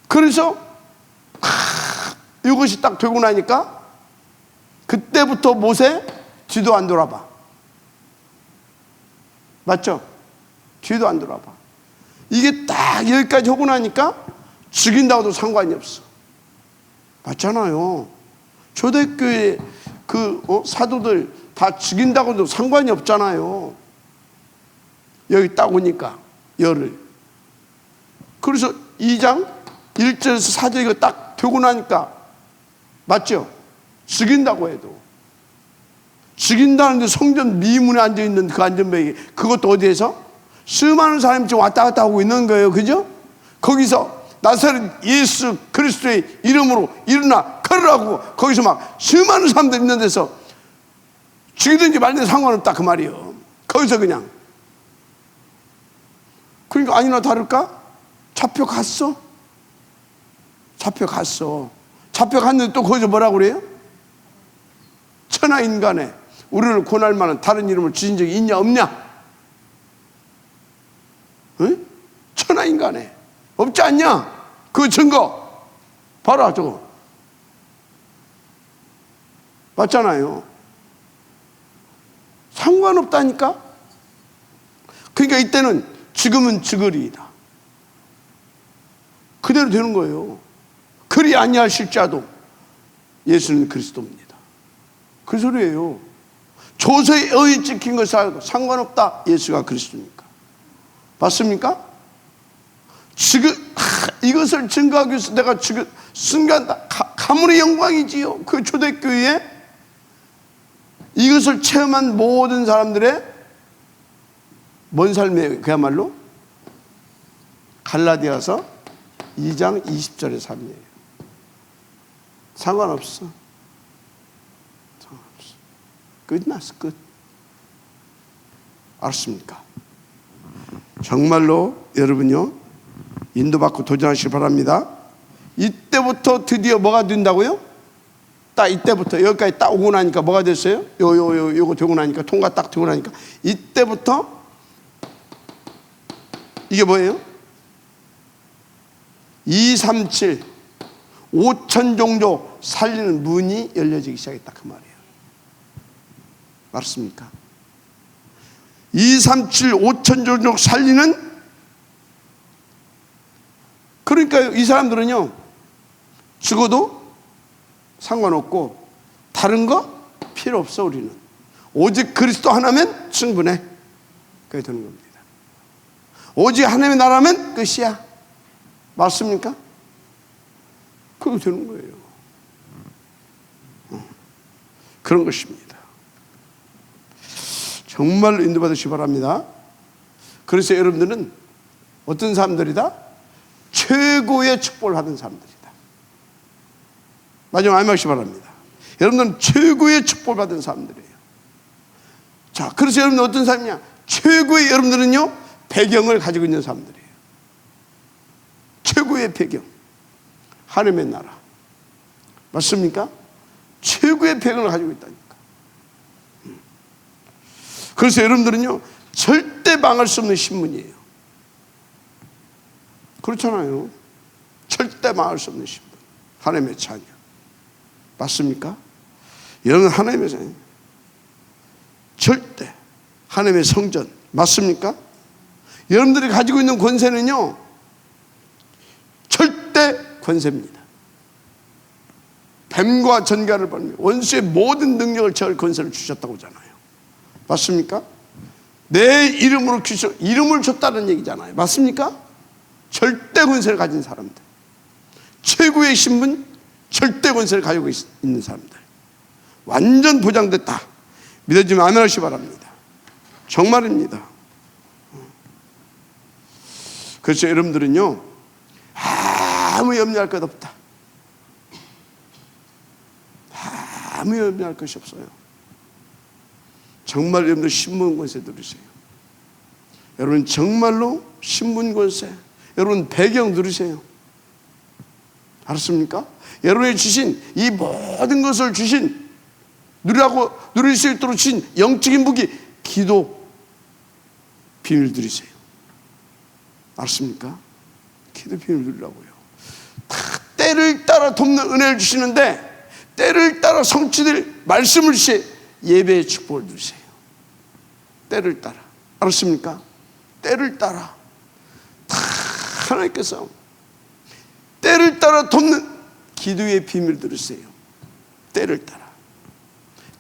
그래서 이것이 딱 되고 나니까 그때부터 모세 뒤도 안 돌아봐. 맞죠? 뒤도 안 돌아봐. 이게 딱 여기까지 하고 나니까 죽인다고도 상관이 없어. 맞잖아요. 초대교회 사도들 다 죽인다고도 상관이 없잖아요. 여기 딱 오니까 열을. 그래서 2장 1절에서 4절 이거 딱 되고 나니까 맞죠? 죽인다고 해도 죽인다는데 성전 미문에 앉아있는 그 안전뱅이 그것도 어디에서? 수많은 사람이 지금 왔다 갔다 하고 있는 거예요. 그죠? 거기서 나사렛 예수 그리스도의 이름으로 일어나 걸으라고 거기서 막 수많은 사람들 있는 데서 죽이든지 말든지 상관없다 그 말이에요. 거기서 그냥 그러니까 아니나 다를까? 잡혀갔어. 잡혀갔는데 또 거기서 뭐라고 그래요? 천하인간에 우리를 권할 만한 다른 이름을 주신 적이 있냐 없냐? 응? 천하인간에 없지 않냐? 그 증거 봐라 저거. 맞잖아요. 상관없다니까. 그러니까 이때는 지금은 지거리이다. 그대로 되는 거예요. 그리 아니하실 자도 예수는 그리스도입니다. 그 소리예요. 조서에 의에 찍힌 것하고 상관없다. 예수가 그리스도니까. 맞습니까? 지금 이것을 증거하기 위해서 내가 지금 순간 가문의 영광이지요. 그 초대교회에 이것을 체험한 모든 사람들의 뭔 삶이에요? 그야말로 갈라디아서 2장 20절의 삶이에요. 상관없어. 끝났어. 끝. 알았습니까? 정말로 여러분요 인도받고 도전하시기 바랍니다. 이때부터 드디어 뭐가 된다고요? 딱 이때부터 여기까지 딱 오고 나니까 뭐가 됐어요? 요거 되고 나니까 통과 딱 되고 나니까 이때부터 이게 뭐예요? 237 5천 종족 살리는 문이 열려지기 시작했다 그 말이에요. 맞습니까? 237 5천 종족 살리는. 그러니까 이 사람들은요 죽어도 상관없고 다른 거 필요 없어. 우리는 오직 그리스도 하나면 충분해. 그게 되는 겁니다. 오직 하나님의 나라면 끝이야. 맞습니까? 그게 되는 거예요. 그런 것입니다. 정말로 인도받으시기 바랍니다. 그래서 여러분들은 어떤 사람들이다? 최고의 축복을 받은 사람들이다. 마지막 알마시기 바랍니다. 여러분들은 최고의 축복을 받은 사람들이에요. 자, 그래서 여러분들 어떤 사람이냐? 최고의 여러분들은요 배경을 가지고 있는 사람들이에요. 최고의 배경, 하나님의 나라. 맞습니까? 최고의 배경을 가지고 있다니까. 그래서 여러분들은요 절대 망할 수 없는 신분이에요. 그렇잖아요. 절대 망할 수 없는 신분, 하나님의 자녀. 맞습니까? 여러분 하나님의 자녀, 절대 하나님의 성전. 맞습니까? 여러분들이 가지고 있는 권세는요 절대 권세입니다. 뱀과 전갈을 벌며 원수의 모든 능력을 제할 권세를 주셨다고 하잖아요. 맞습니까? 내 이름으로 이름을 줬다는 얘기잖아요. 맞습니까? 절대 권세를 가진 사람들, 최고의 신분, 절대 권세를 가지고 있는 사람들, 완전 보장됐다. 믿어지면 아멘 하시기 바랍니다. 정말입니다. 그래서 여러분들은요, 아무 염려할 것 없다. 아무 염려할 것이 없어요. 정말 여러분들 신분 권세 누리세요. 여러분 정말로 신분 권세, 여러분 배경 누리세요. 알았습니까? 여러분이 주신 이 모든 것을 주신, 누릴 수 있도록 주신 영적인 무기, 기도 비밀 누리세요. 알았습니까? 기도 비밀 누리라고요. 다 때를 따라 돕는 은혜를 주시는데, 때를 따라 성취될 말씀을 주시, 예배의 축복을 누리세요. 때를 따라. 알았습니까? 때를 따라. 다 하나님께서 때를 따라 돕는 기도의 비밀 들으세요. 때를 따라.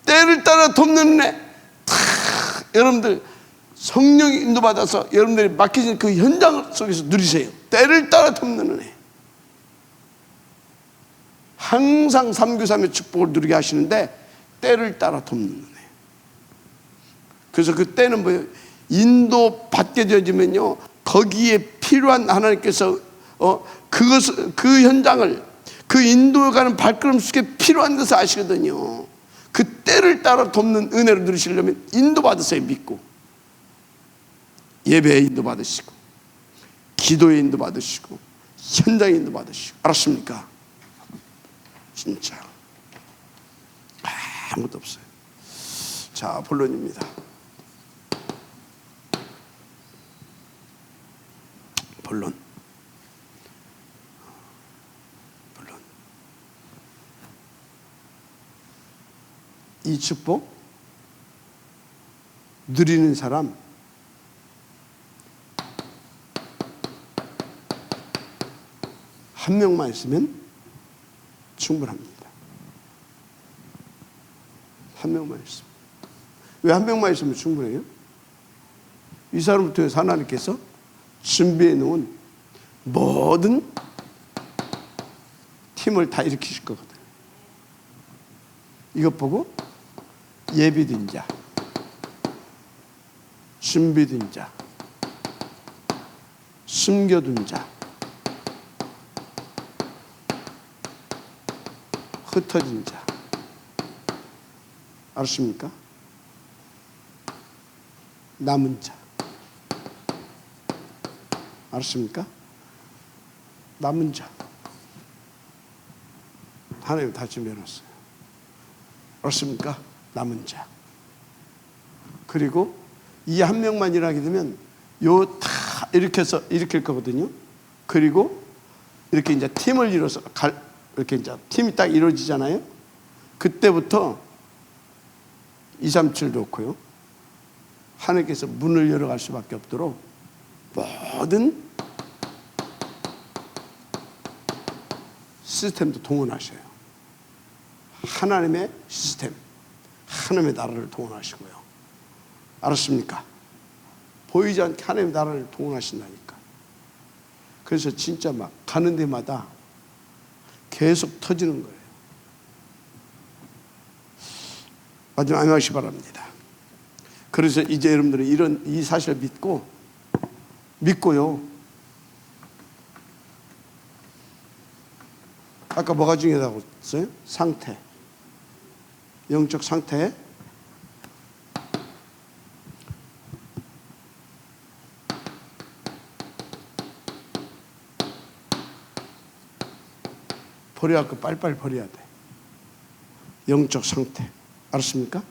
때를 따라 돕는 은혜. 다 여러분들 성령이 인도받아서 여러분들이 맡기신 그 현장 속에서 누리세요. 때를 따라 돕는 은혜. 항상 3교삼의 축복을 누리게 하시는데, 때를 따라 돕는 은혜. 그래서 그 때는 뭐예요? 인도 받게 되어지면요, 거기에 필요한 하나님께서 그 현장을, 그 인도가는 발걸음 속에 필요한 것을 아시거든요. 그 때를 따라 돕는 은혜를 누리시려면 인도받으세요. 믿고 예배에 인도받으시고, 기도에 인도받으시고, 현장에 인도받으시고. 알았습니까? 진짜 아무것도 없어요. 자, 본론입니다. 본론. 이 축복 누리는 사람, 한 명만 있으면 충분합니다. 한 명만 있으면. 왜 한 명만 있으면 충분해요? 이 사람을 통해서 하나님께서 준비해 놓은 모든 팀을 다 일으키실 거거든요. 이것 보고 예비된 자, 준비된 자, 숨겨둔 자, 흩어진 자. 알았습니까? 남은 자. 알았습니까? 남은 자. 하나님 다 준비해놨어요. 알았습니까? 남은 자. 그리고 이 한 명만 일하게 되면 요 다 일으킬 거거든요. 그리고 이렇게 이제 팀을 이뤄서 이렇게 이제 팀이 딱 이루어지잖아요. 그때부터 2, 3, 7 놓고요, 하나님께서 문을 열어갈 수밖에 없도록 모든 시스템도 동원하셔요. 하나님의 시스템, 하나님의 나라를 동원하시고요. 알았습니까? 보이지 않게 하나님의 나라를 동원하신다니까. 그래서 진짜 막 가는 데마다 계속 터지는 거예요. 마지막 아멘 하시기 바랍니다. 그래서 이제 여러분들은 이 사실을 믿고요. 아까 뭐가 중요하다고 했어요? 상태. 영적 상태. 버려야 할 거 빨리빨리 버려야 돼. 영적 상태. 알았습니까?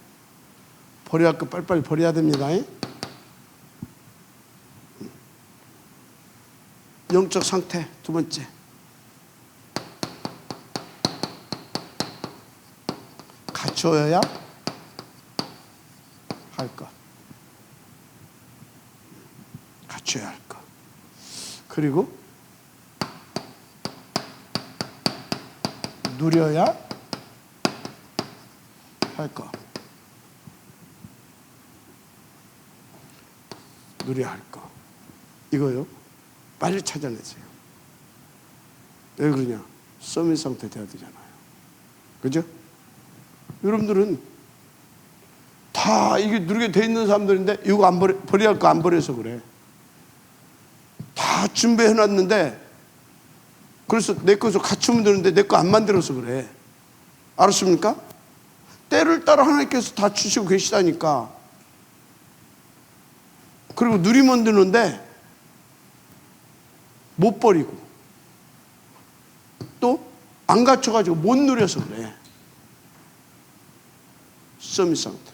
버려야 할 거 빨리빨리 버려야 됩니다. 영적 상태. 두 번째. 갖춰야 할 것. 갖춰야 할 것. 그리고 누려야 할 것. 누려야 할 거. 이거요. 빨리 찾아내세요. 왜 그러냐? 서밋 상태 돼야 되잖아요. 그죠? 여러분들은 다 이게 누리게 돼 있는 사람들인데 이거 안 버려야 할 거 안 버려서 그래. 다 준비해 놨는데 그래서 내 것을 갖추면 되는데 내 거 안 만들어서 그래. 알았습니까? 때를 따라 하나님께서 다 주시고 계시다니까. 그리고 누리면 되는데 못 버리고 또 안 갖춰가지고 못 누려서 그래. 서밋 상태.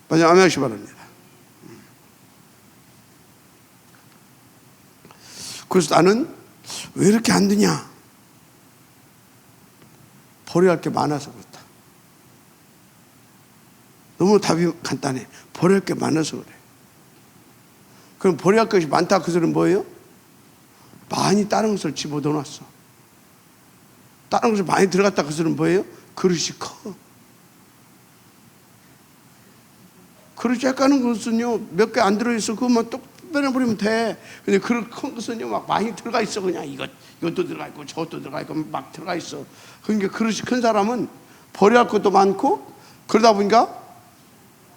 맞아, 아멘 하시기 바랍니다. 그래서 나는 왜 이렇게 안 되냐? 버려야 할 게 많아서 그렇다. 너무 답이 간단해. 버려야 할 게 많아서 그래. 그럼 버려야 할 것이 많다 그 소리는 뭐예요? 많이 다른 것을 집어넣어놨어. 다른 것을 많이 들어갔다 그 소리는 뭐예요? 그릇이 커. 그릇이 약간은 것은요 몇 개 안 들어있어. 그것만 똑 빼내버리면 돼. 근데 그릇 큰 것은요 막 많이 들어가 있어. 그냥 이것도 들어가 있고 저것도 들어가 있고 막 들어가 있어. 그러니까 그릇이 큰 사람은 버려야 할 것도 많고 그러다 보니까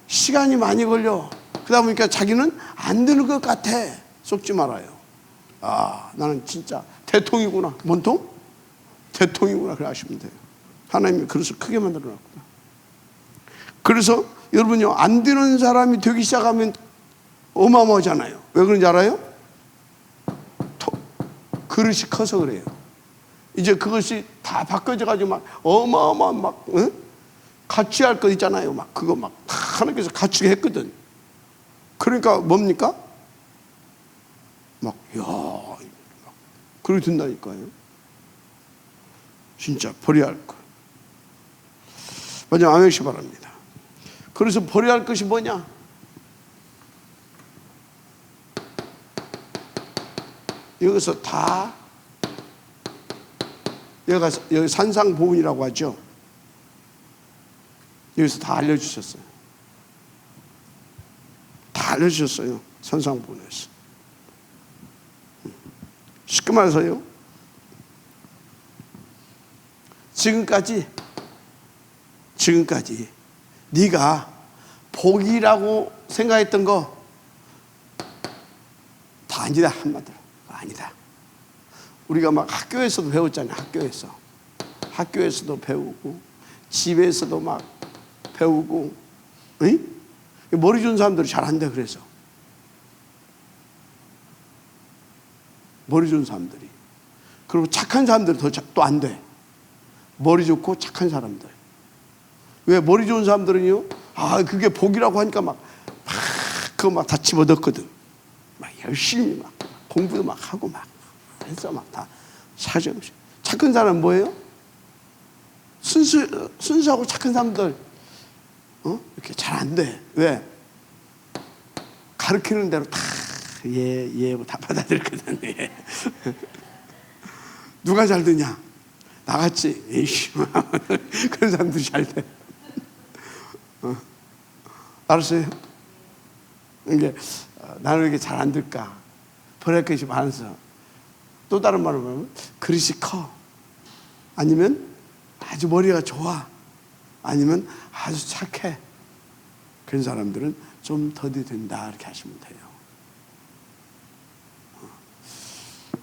시간이 많이 걸려. 그러다 보니까 자기는 안 되는 것 같아. 속지 말아요. 아, 나는 진짜 대통이구나. 뭔 통? 대통이구나. 그래 하시면 돼요. 하나님이 그릇을 크게 만들어 놨구나. 그래서 여러분요 안 되는 사람이 되기 시작하면 어마어마하잖아요. 왜 그런지 알아요? 그릇이 커서 그래요. 이제 그것이 다 바꿔져 가지고 막 어마어마한 막 갖춰야 할 거 있잖아요. 막 그거 막 하나님께서 갖추게 했거든. 그러니까 뭡니까? 막 그렇게 된다니까요. 진짜 버려야 할 거. 맞아, 아멘 씨 바랍니다. 그래서 버려야 할 것이 뭐냐? 여기서 다 여기 산상보훈이라고 하죠. 여기서 다 알려주셨어요. 다 알려주셨어요. 산상보훈에서. 쉽게 말해서요. 지금까지 네가 복이라고 생각했던 거 다 아니다. 한마디로 아니다. 우리가 막 학교에서도 배웠잖아요. 학교에서도 배우고 집에서도 막 배우고 머리 좋은 사람들이 잘 안 돼. 그래서 머리 좋은 사람들이 그리고 착한 사람들이 또 안 돼. 머리 좋고 착한 사람들. 왜 머리 좋은 사람들은요? 아 그게 복이라고 하니까 그거 막 다 집어넣거든. 막 열심히 막 공부도 막 하고 막 해서 막 다 사정없이. 착한 사람은 뭐예요? 순수하고 착한 사람들 이렇게 잘 안 돼. 왜? 가르치는 대로 다 예 다 받아들였거든. 예. 누가 잘 되냐? 나같이 에이씨 그런 사람들이 잘 돼. 알았어요? 이게 나는 왜 이렇게 잘 안 될까? 버릴 것이 많아서. 또 다른 말로 하면 그릇이 커. 아니면 아주 머리가 좋아. 아니면 아주 착해. 그런 사람들은 좀 더디 된다. 이렇게 하시면 돼요.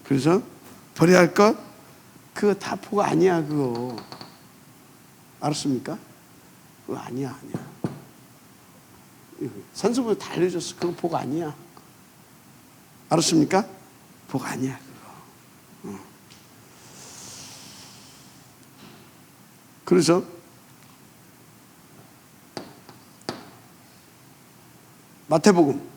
그래서 버려야 할 것 그거 다 복 아니야. 그거 알았습니까? 그거 아니야. 산수부 다 알려줬어. 그거 복 아니야. 알았습니까? 복 아니야. 그거. 그래서 마태복음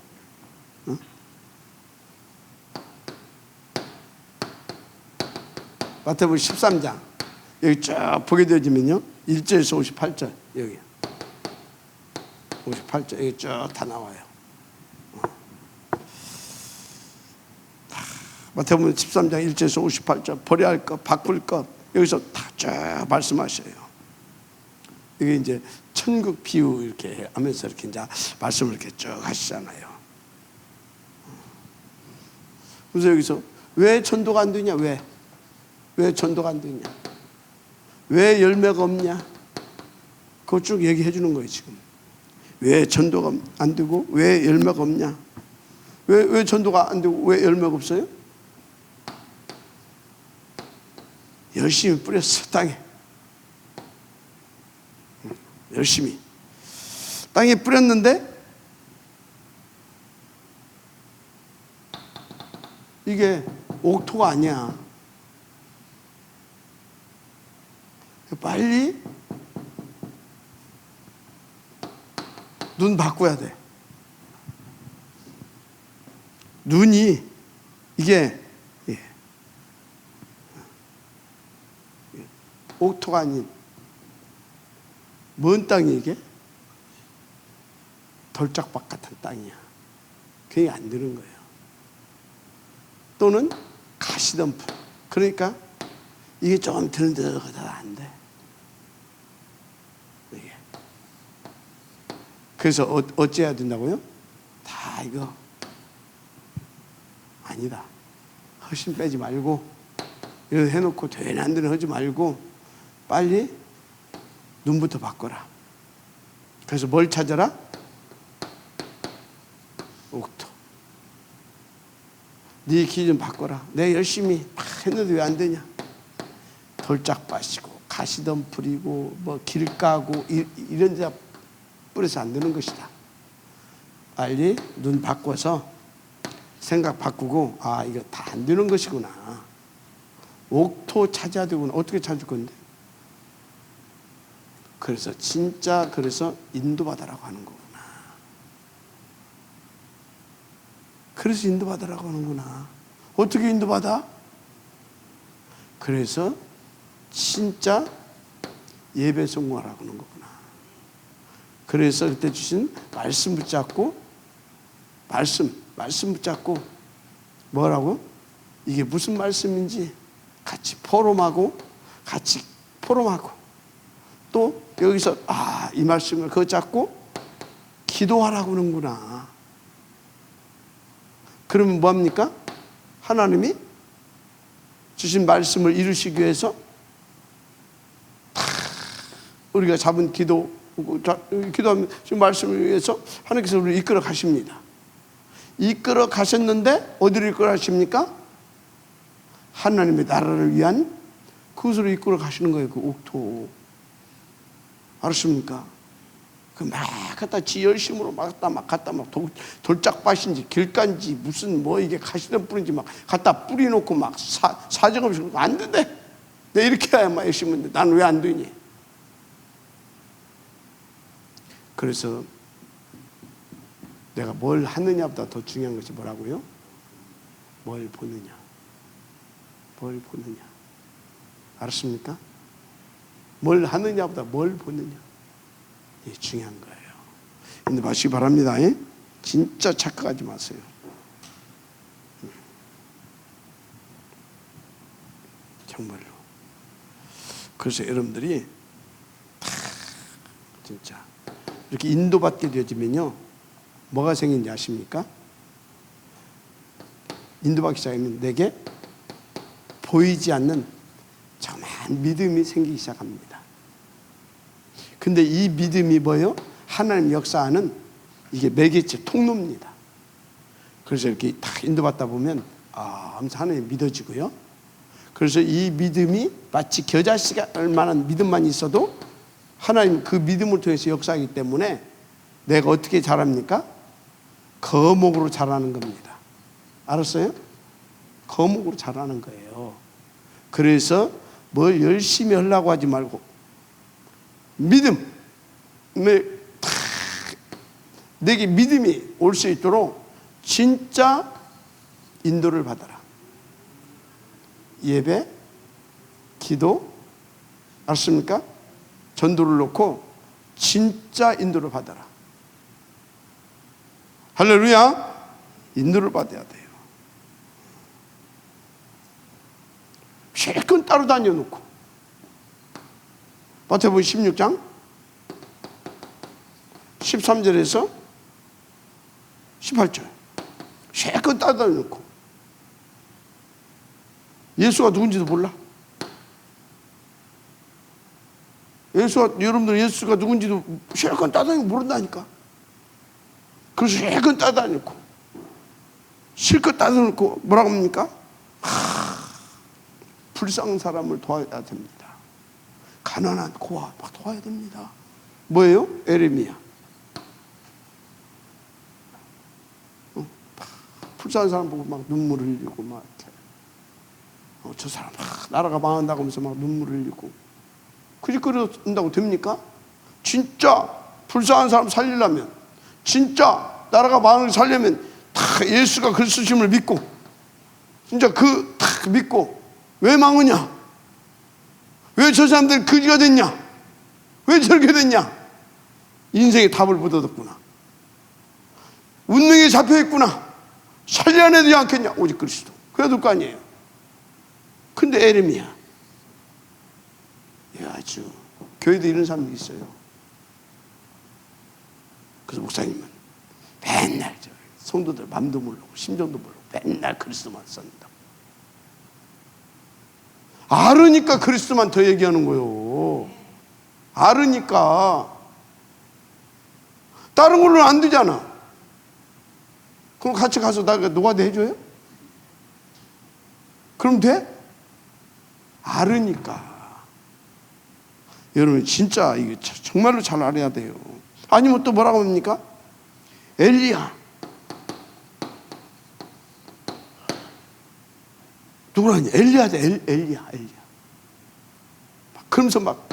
마태복음 13장 여기 쭉 보게 되어지면요 1절에서 58절 여기 58절 여기 쭉 다 나와요. 마태복음 13장 1절에서 58절 버려야 할 것, 바꿀 것 여기서 다 쭉 말씀하셔요. 이게 이제 천국 비유 이렇게 하면서 이렇게 이제 말씀을 이렇게 쭉 하시잖아요. 그래서 여기서 왜 전도가 안 되냐? 왜 전도가 안 되냐? 왜 열매가 없냐? 그거 쭉 얘기해 주는 거예요, 지금. 왜 전도가 안 되고 왜 열매가 없냐? 왜 전도가 안 되고 왜 열매가 없어요? 열심히 뿌렸어, 땅에. 열심히 땅에 뿌렸는데 이게 옥토가 아니야. 빨리 눈 바꿔야 돼. 눈이 이게 옥토가 아닌 뭔 땅이 이게? 돌짝밭 같은 땅이야. 그게 안 되는 거예요. 또는 가시덤불. 그러니까 이게 조금 드는데 안 돼. 이게. 그래서 어찌해야 된다고요? 다 이거 아니다. 허심 빼지 말고 이런 해놓고 되는 안 되는 하지 말고 빨리 눈부터 바꿔라. 그래서 뭘 찾아라? 옥토. 네 기준 바꿔라. 내가 열심히 막 했는데 왜 안 되냐? 돌짝밭이고 가시덤불이고 뭐 길 까고 이런 데 뿌려서 안 되는 것이다. 빨리 눈 바꿔서 생각 바꾸고 아 이거 다 안 되는 것이구나. 옥토 찾아야 되구나. 어떻게 찾을 건데? 그래서 진짜 그래서 인도받으라고 하는 거구나. 그래서 인도받으라고 하는구나. 어떻게 인도받아? 그래서 진짜 예배 성공하라고 하는 거구나. 그래서 그때 주신 말씀 붙잡고 말씀 붙잡고 뭐라고? 이게 무슨 말씀인지 같이 포럼하고 또 여기서 이 말씀을 그거 잡고 기도하라고 하는구나. 그러면 뭐합니까? 하나님이 주신 말씀을 이루시기 위해서 우리가 잡은 기도하면 지금 말씀을 위해서 하나님께서 우리를 이끌어 가십니다. 이끌어 가셨는데 어디로 이끌어 가십니까? 하나님의 나라를 위한 그것으로 이끌어 가시는 거예요. 그 옥토. 알았습니까? 그 막 갖다 지 열심으로 막 갖다 돌짝밭인지 길간지 무슨 뭐 이게 가시덤불인지 막 갖다 뿌리놓고 막 사정없이 안 된대. 내 이렇게 해야만 열심히 했는데 나는 왜 안 되니? 그래서 내가 뭘 하느냐보다 더 중요한 것이 뭐라고요? 뭘 보느냐. 뭘 보느냐. 알았습니까? 뭘 하느냐보다 뭘 보느냐. 이게 중요한 거예요. 근데 마시기 바랍니다. 진짜 착각하지 마세요. 정말로. 그래서 여러분들이 다 진짜 이렇게 인도받게 되어지면요 뭐가 생기는지 아십니까? 인도받기 시작하면 내게 보이지 않는 정말 믿음이 생기기 시작합니다. 근데 이 믿음이 뭐예요? 하나님 역사하는 이게 매개체 통로입니다. 그래서 이렇게 딱 인도받다 보면 하면서 하나님 믿어지고요. 그래서 이 믿음이 마치 겨자씨알 만한 믿음만 있어도 하나님 그 믿음을 통해서 역사하기 때문에 내가 어떻게 자랍니까? 거목으로 자라는 겁니다. 알았어요? 거목으로 자라는 거예요. 그래서 뭘 열심히 하려고 하지 말고 믿음에 내게 믿음이 올 수 있도록 진짜 인도를 받아라. 예배, 기도, 알았습니까? 전도를 놓고 진짜 인도를 받아라. 할렐루야. 인도를 받아야 돼요. 실컷 따로 다녀놓고 마태복음 16장 13절에서 18절 실컷 따다 놓고 예수가 누군지도 몰라. 여러분들 예수가 누군지도 실컷 따다니고 모른다니까. 그래서 실컷 따다니고 실컷 따다놓고 뭐라고 합니까? 불쌍한 사람을 도와야 됩니다. 가난한 고아 막 도와야 됩니다. 뭐예요? 에레미야. 불쌍한 사람 보고 막 눈물을 흘리고 막 저 사람 막 나라가 망한다고 하면서 막 눈물을 흘리고 그리 그런다고 됩니까? 진짜 불쌍한 사람 살리려면, 진짜 나라가 망하는 걸 살려면 다 예수가 그리스도심을 믿고 진짜 다 믿고. 왜 망하냐? 왜 저 사람들이 거지가 됐냐? 왜 저렇게 됐냐? 인생의 답을 못 얻었구나. 운명에 잡혀있구나. 살려내야 되지 않겠냐? 오직 그리스도. 그래야 될 거 아니에요. 근데 에레미야, 아주 교회도 이런 사람이 있어요. 그래서 목사님은 맨날 성도들 맘도 모르고 심정도 모르고 맨날 그리스도만 쓴다. 알으니까 그리스도만 더 얘기하는 거예요. 알으니까. 다른 걸로는 안 되잖아. 그럼 같이 가서 나 노가다 해줘요? 그럼 돼? 알으니까. 여러분 진짜 이게 정말로 잘 알아야 돼요. 아니면 또 뭐라고 합니까? 엘리야. 누구라냐? 엘리야다. 엘리야. 그러면서 막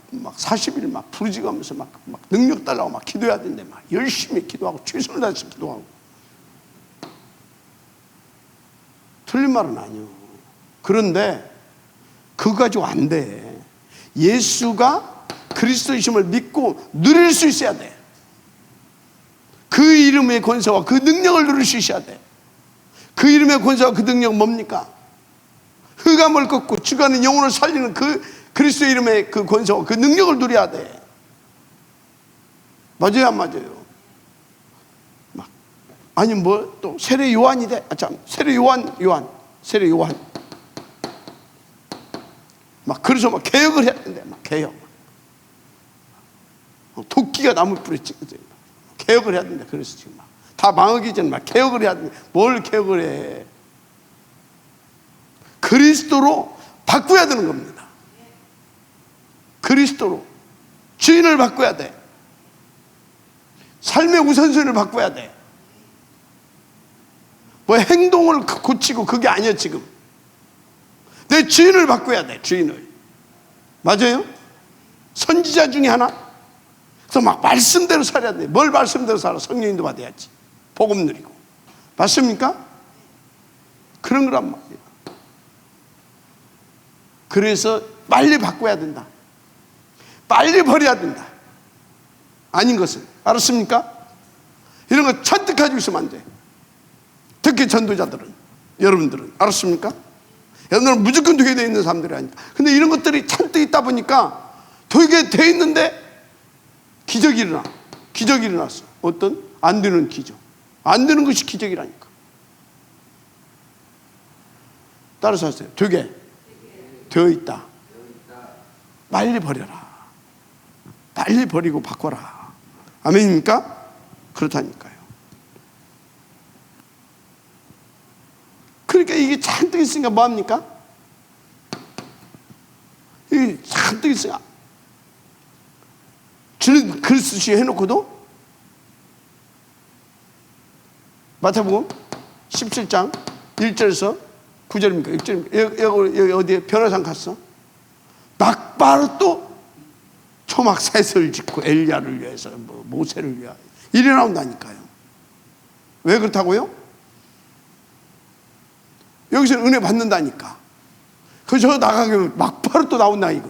40일 막 부르짖으면서 막 능력 달라고 막 기도해야 되는데 막 열심히 기도하고 최선을 다해서 기도하고. 틀린 말은 아니요. 그런데 그거 가지고 안 돼. 예수가 그리스도이심을 믿고 누릴 수 있어야 돼. 그 이름의 권세와 그 능력을 누릴 수 있어야 돼. 그 이름의 권세와 그 능력은 뭡니까? 흑암을 꺾고 죽어가는 영혼을 살리는 그 그리스도 이름의 그 권세와 그 능력을 누려야 돼. 맞아요, 안 맞아요? 아니 뭐 또 세례 요한이 돼. 세례 요한. 막 그래서 막 개혁을 해야 된대. 막 개혁. 도끼가 나무 뿌리 찍어져. 개혁을 해야 된다. 그래서 지금 다 망하기 전에 막 개혁을 해야 된다. 뭘 개혁을 해? 그리스도로 바꿔야 되는 겁니다. 그리스도로 주인을 바꿔야 돼. 삶의 우선순위를 바꿔야 돼. 뭐 행동을 고치고 그게 아니야. 지금 내 주인을 바꿔야 돼. 주인을. 맞아요? 선지자 중에 하나. 그래서 막 말씀대로 살아야 돼. 뭘 말씀대로 살아? 성령님도 받아야지. 복음 누리고. 맞습니까? 그런 거란 말이에요. 그래서 빨리 바꿔야 된다. 빨리 버려야 된다. 아닌 것을. 알았습니까? 이런 거 잔뜩 가지고 있으면 안 돼. 특히 전도자들은, 여러분들은. 알았습니까? 여러분들은 무조건 되게 되어 있는 사람들이 아니까. 근데 이런 것들이 잔뜩 있다 보니까 되게 되어 있는데 기적이 일어나. 기적이 일어났어. 어떤? 안 되는 기적. 안 되는 것이 기적이라니까. 따라서 하세요. 되게 되어 있다. 빨리 버려라. 빨리 버리고 바꿔라. 아멘입니까? 그렇다니까요. 그러니까 이게 잔뜩 있으니까 뭐합니까? 이게 잔뜩 있으니까 주는 그리스도시 해놓고도 마태복음 17장 1절에서 9절입니까? 6절입니까? 여기 어디에 변호상 갔어? 막바로 또 초막 셋을 짓고 엘리야를 위해서 뭐 모세를 위하여 이래 나온다니까요. 왜 그렇다고요? 여기서는 은혜 받는다니까. 그저 나가면 막바로 또 나온다 이거.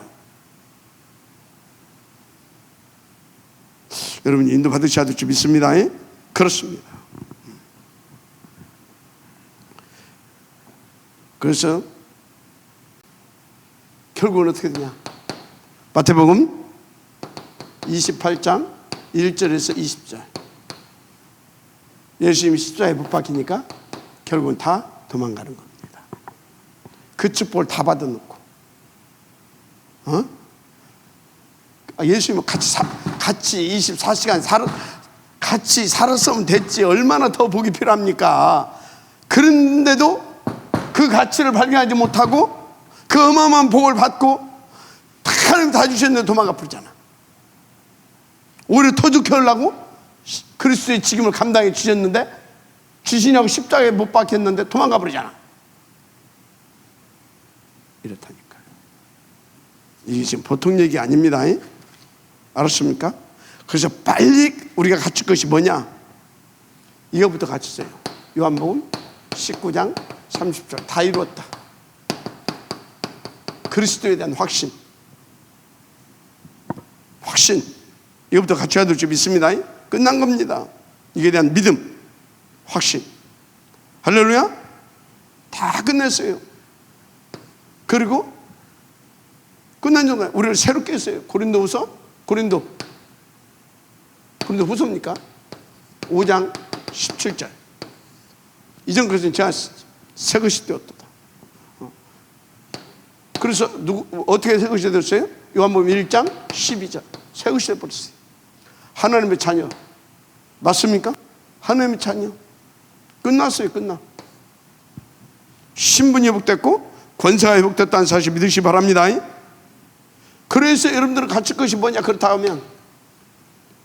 여러분 인도 받으셔야 될 줄 믿습니다. 그렇습니다. 그래서 결국은 어떻게 되냐? 마태복음 28장 1절에서 20절. 예수님이 십자가에 못 박히니까 결국은 다 도망가는 겁니다. 그 축복을 다 받아놓고, 예수님은 같이 24시간 같이 살았으면 됐지. 얼마나 더 복이 필요합니까? 그런데도 그 가치를 발견하지 못하고 그 어마어마한 복을 받고 하나님 다 주셨는데 도망가 버리잖아. 오히려 더 좋게 하려고 그리스도의 직임을 감당해 주셨는데, 주시냐고 십자가에 못 박혔는데 도망가 버리잖아. 이렇다니까요. 이게 지금 보통 얘기 아닙니다. 알았습니까? 그래서 빨리 우리가 갖출 것이 뭐냐? 이거부터 갖추세요. 요한복음 19장 30절. 다 이루었다. 그리스도에 대한 확신. 이거부터 갖춰야 될 줄 믿습니다. 끝난 겁니다. 이게 대한 믿음, 확신. 할렐루야. 다 끝냈어요. 그리고 끝난 전에 우리를 새롭게 했어요. 고린도후서, 고린도후서입니까? 5장 17절. 이전 그것은 제가 새 것이 되었다. 그래서 어떻게 새 것이 되었어요? 요한복음 1장 12절. 새 것이 되어버렸어요. 하나님의 자녀. 맞습니까? 하나님의 자녀. 끝났어요. 신분이 회복됐고 권세가 회복됐다는 사실 믿으시기 바랍니다. 그래서 여러분들은 갖출 것이 뭐냐? 그렇다 하면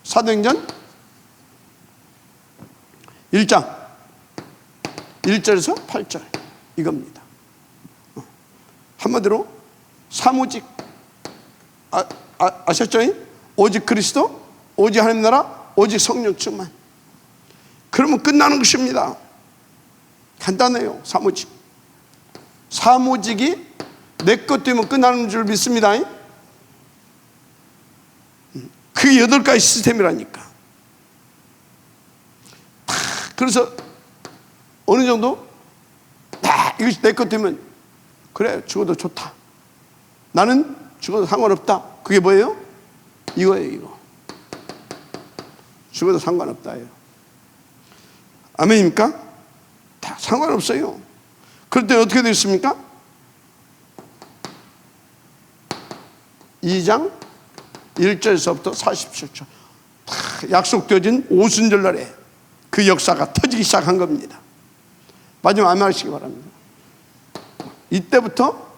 사도행전 1장 1절에서 8절 이겁니다. 한마디로 사무직 아셨죠? 오직 그리스도, 오직 하나님 나라, 오직 성령 충만. 그러면 끝나는 것입니다. 간단해요. 사무직이 내 것 되면 끝나는 줄 믿습니다. 그게 8가지 시스템이라니까. 그래서 어느 정도 이것이 내 것 되면 그래, 죽어도 좋다. 나는 죽어도 상관없다. 그게 뭐예요? 이거. 죽어도 상관없다예요. 아멘입니까? 다 상관없어요. 그럴 때 어떻게 되겠습니까? 2장 1절에서부터 47절. 약속되어진 오순절날에 그 역사가 터지기 시작한 겁니다. 마지막 안말하시기 바랍니다. 이때부터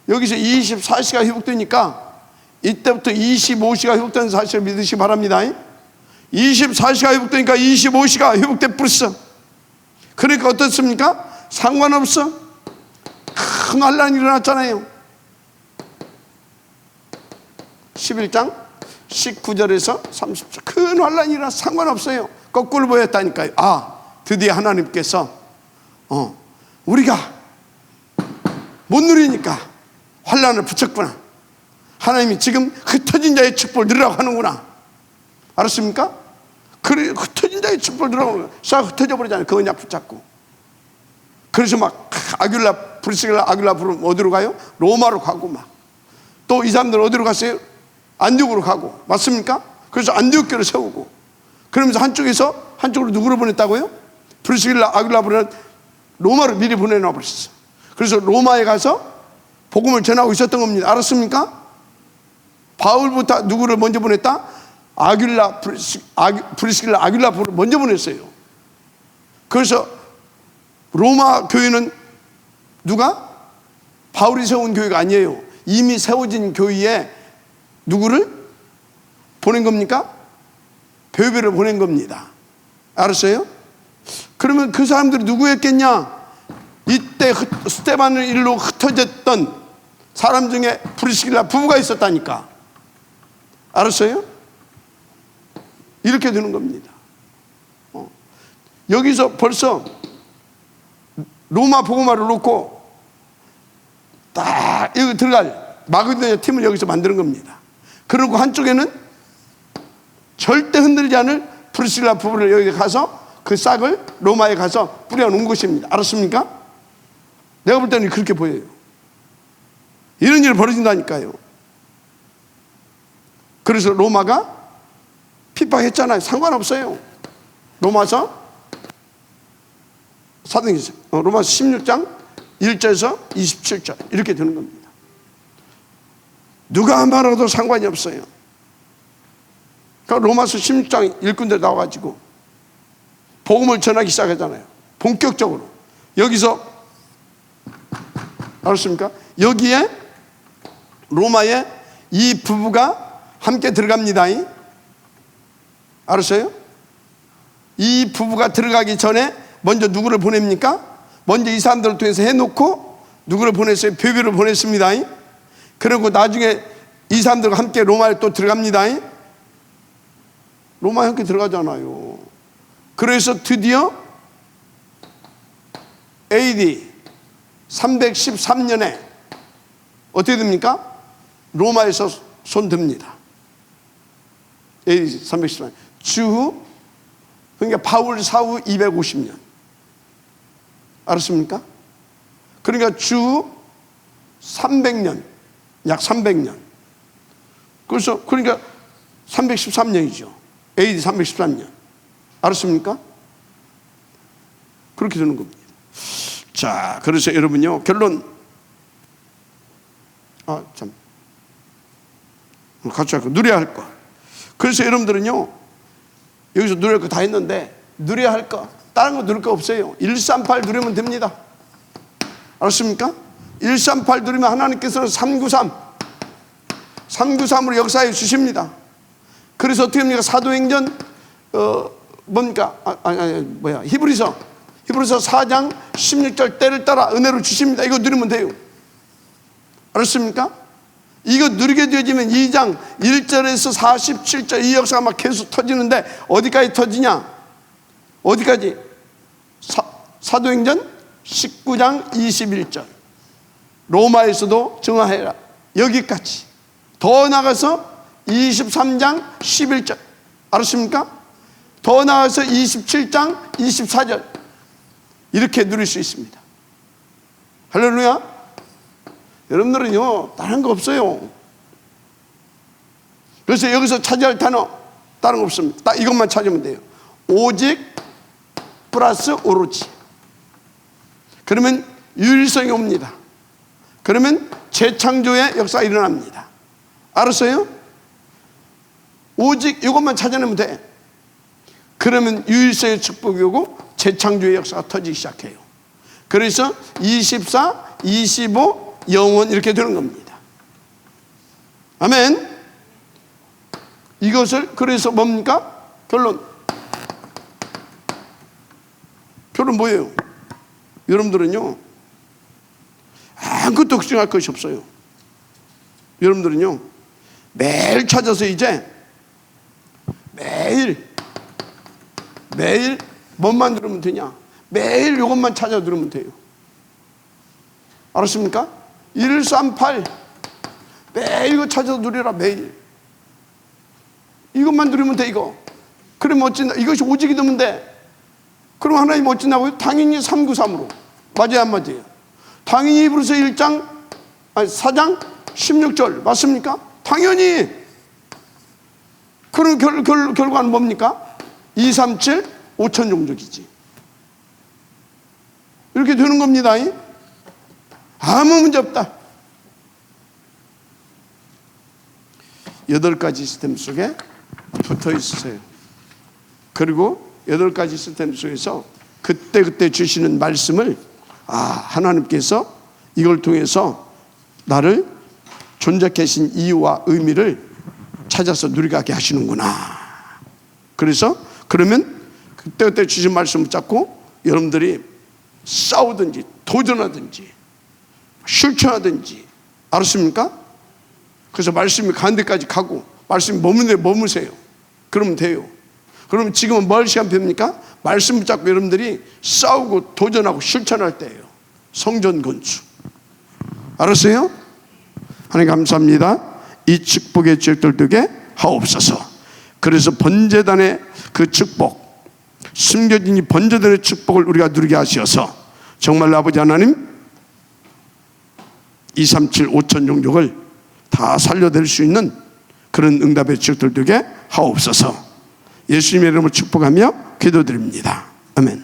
여기서 24시가 회복되니까 이때부터 25시가 회복되는 사실을 믿으시기 바랍니다. 24시가 회복되니까 25시가 회복돼 버렸어. 그러니까 어떻습니까? 상관없어. 큰 환란이 일어났잖아요. 11장 19절에서 30절. 큰 환란이 일어나 상관없어요. 거꾸로 보였다니까요. 드디어 하나님께서 우리가 못 누리니까 환란을 붙였구나. 하나님이 지금 흩어진 자의 축복을 누리라고 하는구나. 알았습니까? 그래, 흩어진 자의 축복을 누리라고 하는 거야. 싹 흩어져 버리잖아요. 그 언약 붙잡고. 그래서 막 프리스길라 아굴라 부르면 어디로 가요? 로마로 가고 막. 또 이 사람들은 어디로 갔어요? 안디옥으로 가고. 맞습니까? 그래서 안디옥교를 세우고. 그러면서 한쪽으로 누구를 보냈다고요? 프리스길라 아굴라 부르는 로마로 미리 보내놔 버렸어. 그래서 로마에 가서 복음을 전하고 있었던 겁니다. 알았습니까? 바울부터 누구를 먼저 보냈다? 프리스길라 아굴라를 먼저 보냈어요. 그래서 로마 교회는 누가? 바울이 세운 교회가 아니에요. 이미 세워진 교회에 누구를 보낸 겁니까? 베베를 보낸 겁니다. 알았어요? 그러면 그 사람들이 누구였겠냐? 이때 스데반을 일로 흩어졌던 사람 중에 프리스길라 부부가 있었다니까. 알았어요? 이렇게 되는 겁니다. 여기서 벌써 로마 복음화를 놓고 딱 여기 들어갈 마게도냐 팀을 여기서 만드는 겁니다. 그리고 한쪽에는 절대 흔들리지 않을 프리스길라 부부를 여기 가서 그 싹을 로마에 가서 뿌려놓은 것입니다. 알았습니까? 내가 볼 때는 그렇게 보여요. 이런 일이 벌어진다니까요. 그래서 로마가 핍박했잖아요. 상관없어요. 로마서 16장 1절에서 27절 이렇게 되는 겁니다. 누가 말해도 상관이 없어요. 그러니까 로마서 16장 일꾼들 나와가지고 복음을 전하기 시작하잖아요. 본격적으로. 여기서 알았습니까? 여기에 로마에 이 부부가 함께 들어갑니다. 알았어요? 이 부부가 들어가기 전에 먼저 누구를 보냅니까? 먼저 이 사람들을 통해서 해놓고 누구를 보냈어요? 베베를 보냈습니다. 그리고 나중에 이 사람들과 함께 로마에 또 들어갑니다. 로마에 함께 들어가잖아요. 그래서 드디어 AD 313년에 어떻게 됩니까? 로마에서 손듭니다. AD 313년 주후, 그러니까 바울 사후 250년. 알았습니까? 그러니까 주 300년, 약 300년. 그래서 그러니까 313년이죠. AD 313년. 알았습니까? 그렇게 되는 겁니다. 자, 그래서 여러분요, 결론. 같이 할까? 누려야 할 거. 그래서 여러분들은요, 여기서 누릴 거 다 했는데, 누려야 할 거, 다른 거 누릴 거 없어요. 138 누리면 됩니다. 알았습니까? 138 누리면 하나님께서는 393으로 역사해 주십니다. 그래서 어떻게 합니까? 사도행전 히브리서 4장 16절 때를 따라 은혜로 주십니다. 이거 누리면 돼요. 알았습니까? 이거 누리게 되어지면 2장 1절에서 47절 이 역사가 막 계속 터지는데 어디까지 터지냐? 어디까지? 사도행전 19장 21절 로마에서도 정하해라. 여기까지. 더 나가서 23장 11절 알았습니까? 더 나가서 27장 24절 이렇게 누릴 수 있습니다. 할렐루야. 여러분들은요 다른 거 없어요. 그래서 여기서 찾아야 할 단어 다른 거 없습니다. 딱 이것만 찾으면 돼요. 오직 플러스 오로지. 그러면 유일성이 옵니다. 그러면 재창조의 역사가 일어납니다. 알았어요? 오직 이것만 찾아내면 돼. 그러면 유일성의 축복이 오고 재창조의 역사가 터지기 시작해요. 그래서 24, 25 영원 이렇게 되는 겁니다. 아멘. 이것을 그래서 뭡니까? 결론 뭐예요? 여러분들은요 아무것도 걱정할 것이 없어요. 여러분들은요 매일 찾아서 이제 매일 뭔만 들으면 되냐? 매일 이것만 찾아 들으면 돼요. 알았습니까? 138 매일 이거 찾아서 누려라. 매일 이것만 누리면 돼. 이거 그러면 어찌나 이것이 오직이 되면 돼. 그럼 하나님 어찌나고요? 당연히 393으로 맞아요 안 맞아요? 당연히 히브리서 4장 16절 맞습니까? 당연히. 그럼 결과는 뭡니까? 237 5천 종족이지. 이렇게 되는 겁니다. 아무 문제 없다. 8가지 시스템 속에 붙어 있으세요. 그리고 8가지 시스템 속에서 그때 주시는 말씀을 하나님께서 이걸 통해서 나를 존재케 하신 이유와 의미를 찾아서 누리게 하시는구나. 그래서 그러면 그때 주신 말씀 붙잡고 여러분들이 싸우든지 도전하든지 실천하든지 알았습니까? 그래서 말씀이 가는 데까지 가고 말씀이 머무는 데 머무세요. 그러면 돼요. 그럼 지금은 뭘 시간표입니까? 말씀 붙잡고 여러분들이 싸우고 도전하고 실천할 때예요. 성전 건축. 알았어요? 하나님 감사합니다. 이 축복의 지역들 되게 하옵소서. 그래서 번제단의 그 축복, 숨겨진 이 번제단의 축복을 우리가 누리게 하셔서 정말 아버지 하나님 237 5천 종족을 다 살려낼 수 있는 그런 응답의 축들 되게 하옵소서. 예수님의 이름으로 축복하며 기도드립니다. 아멘.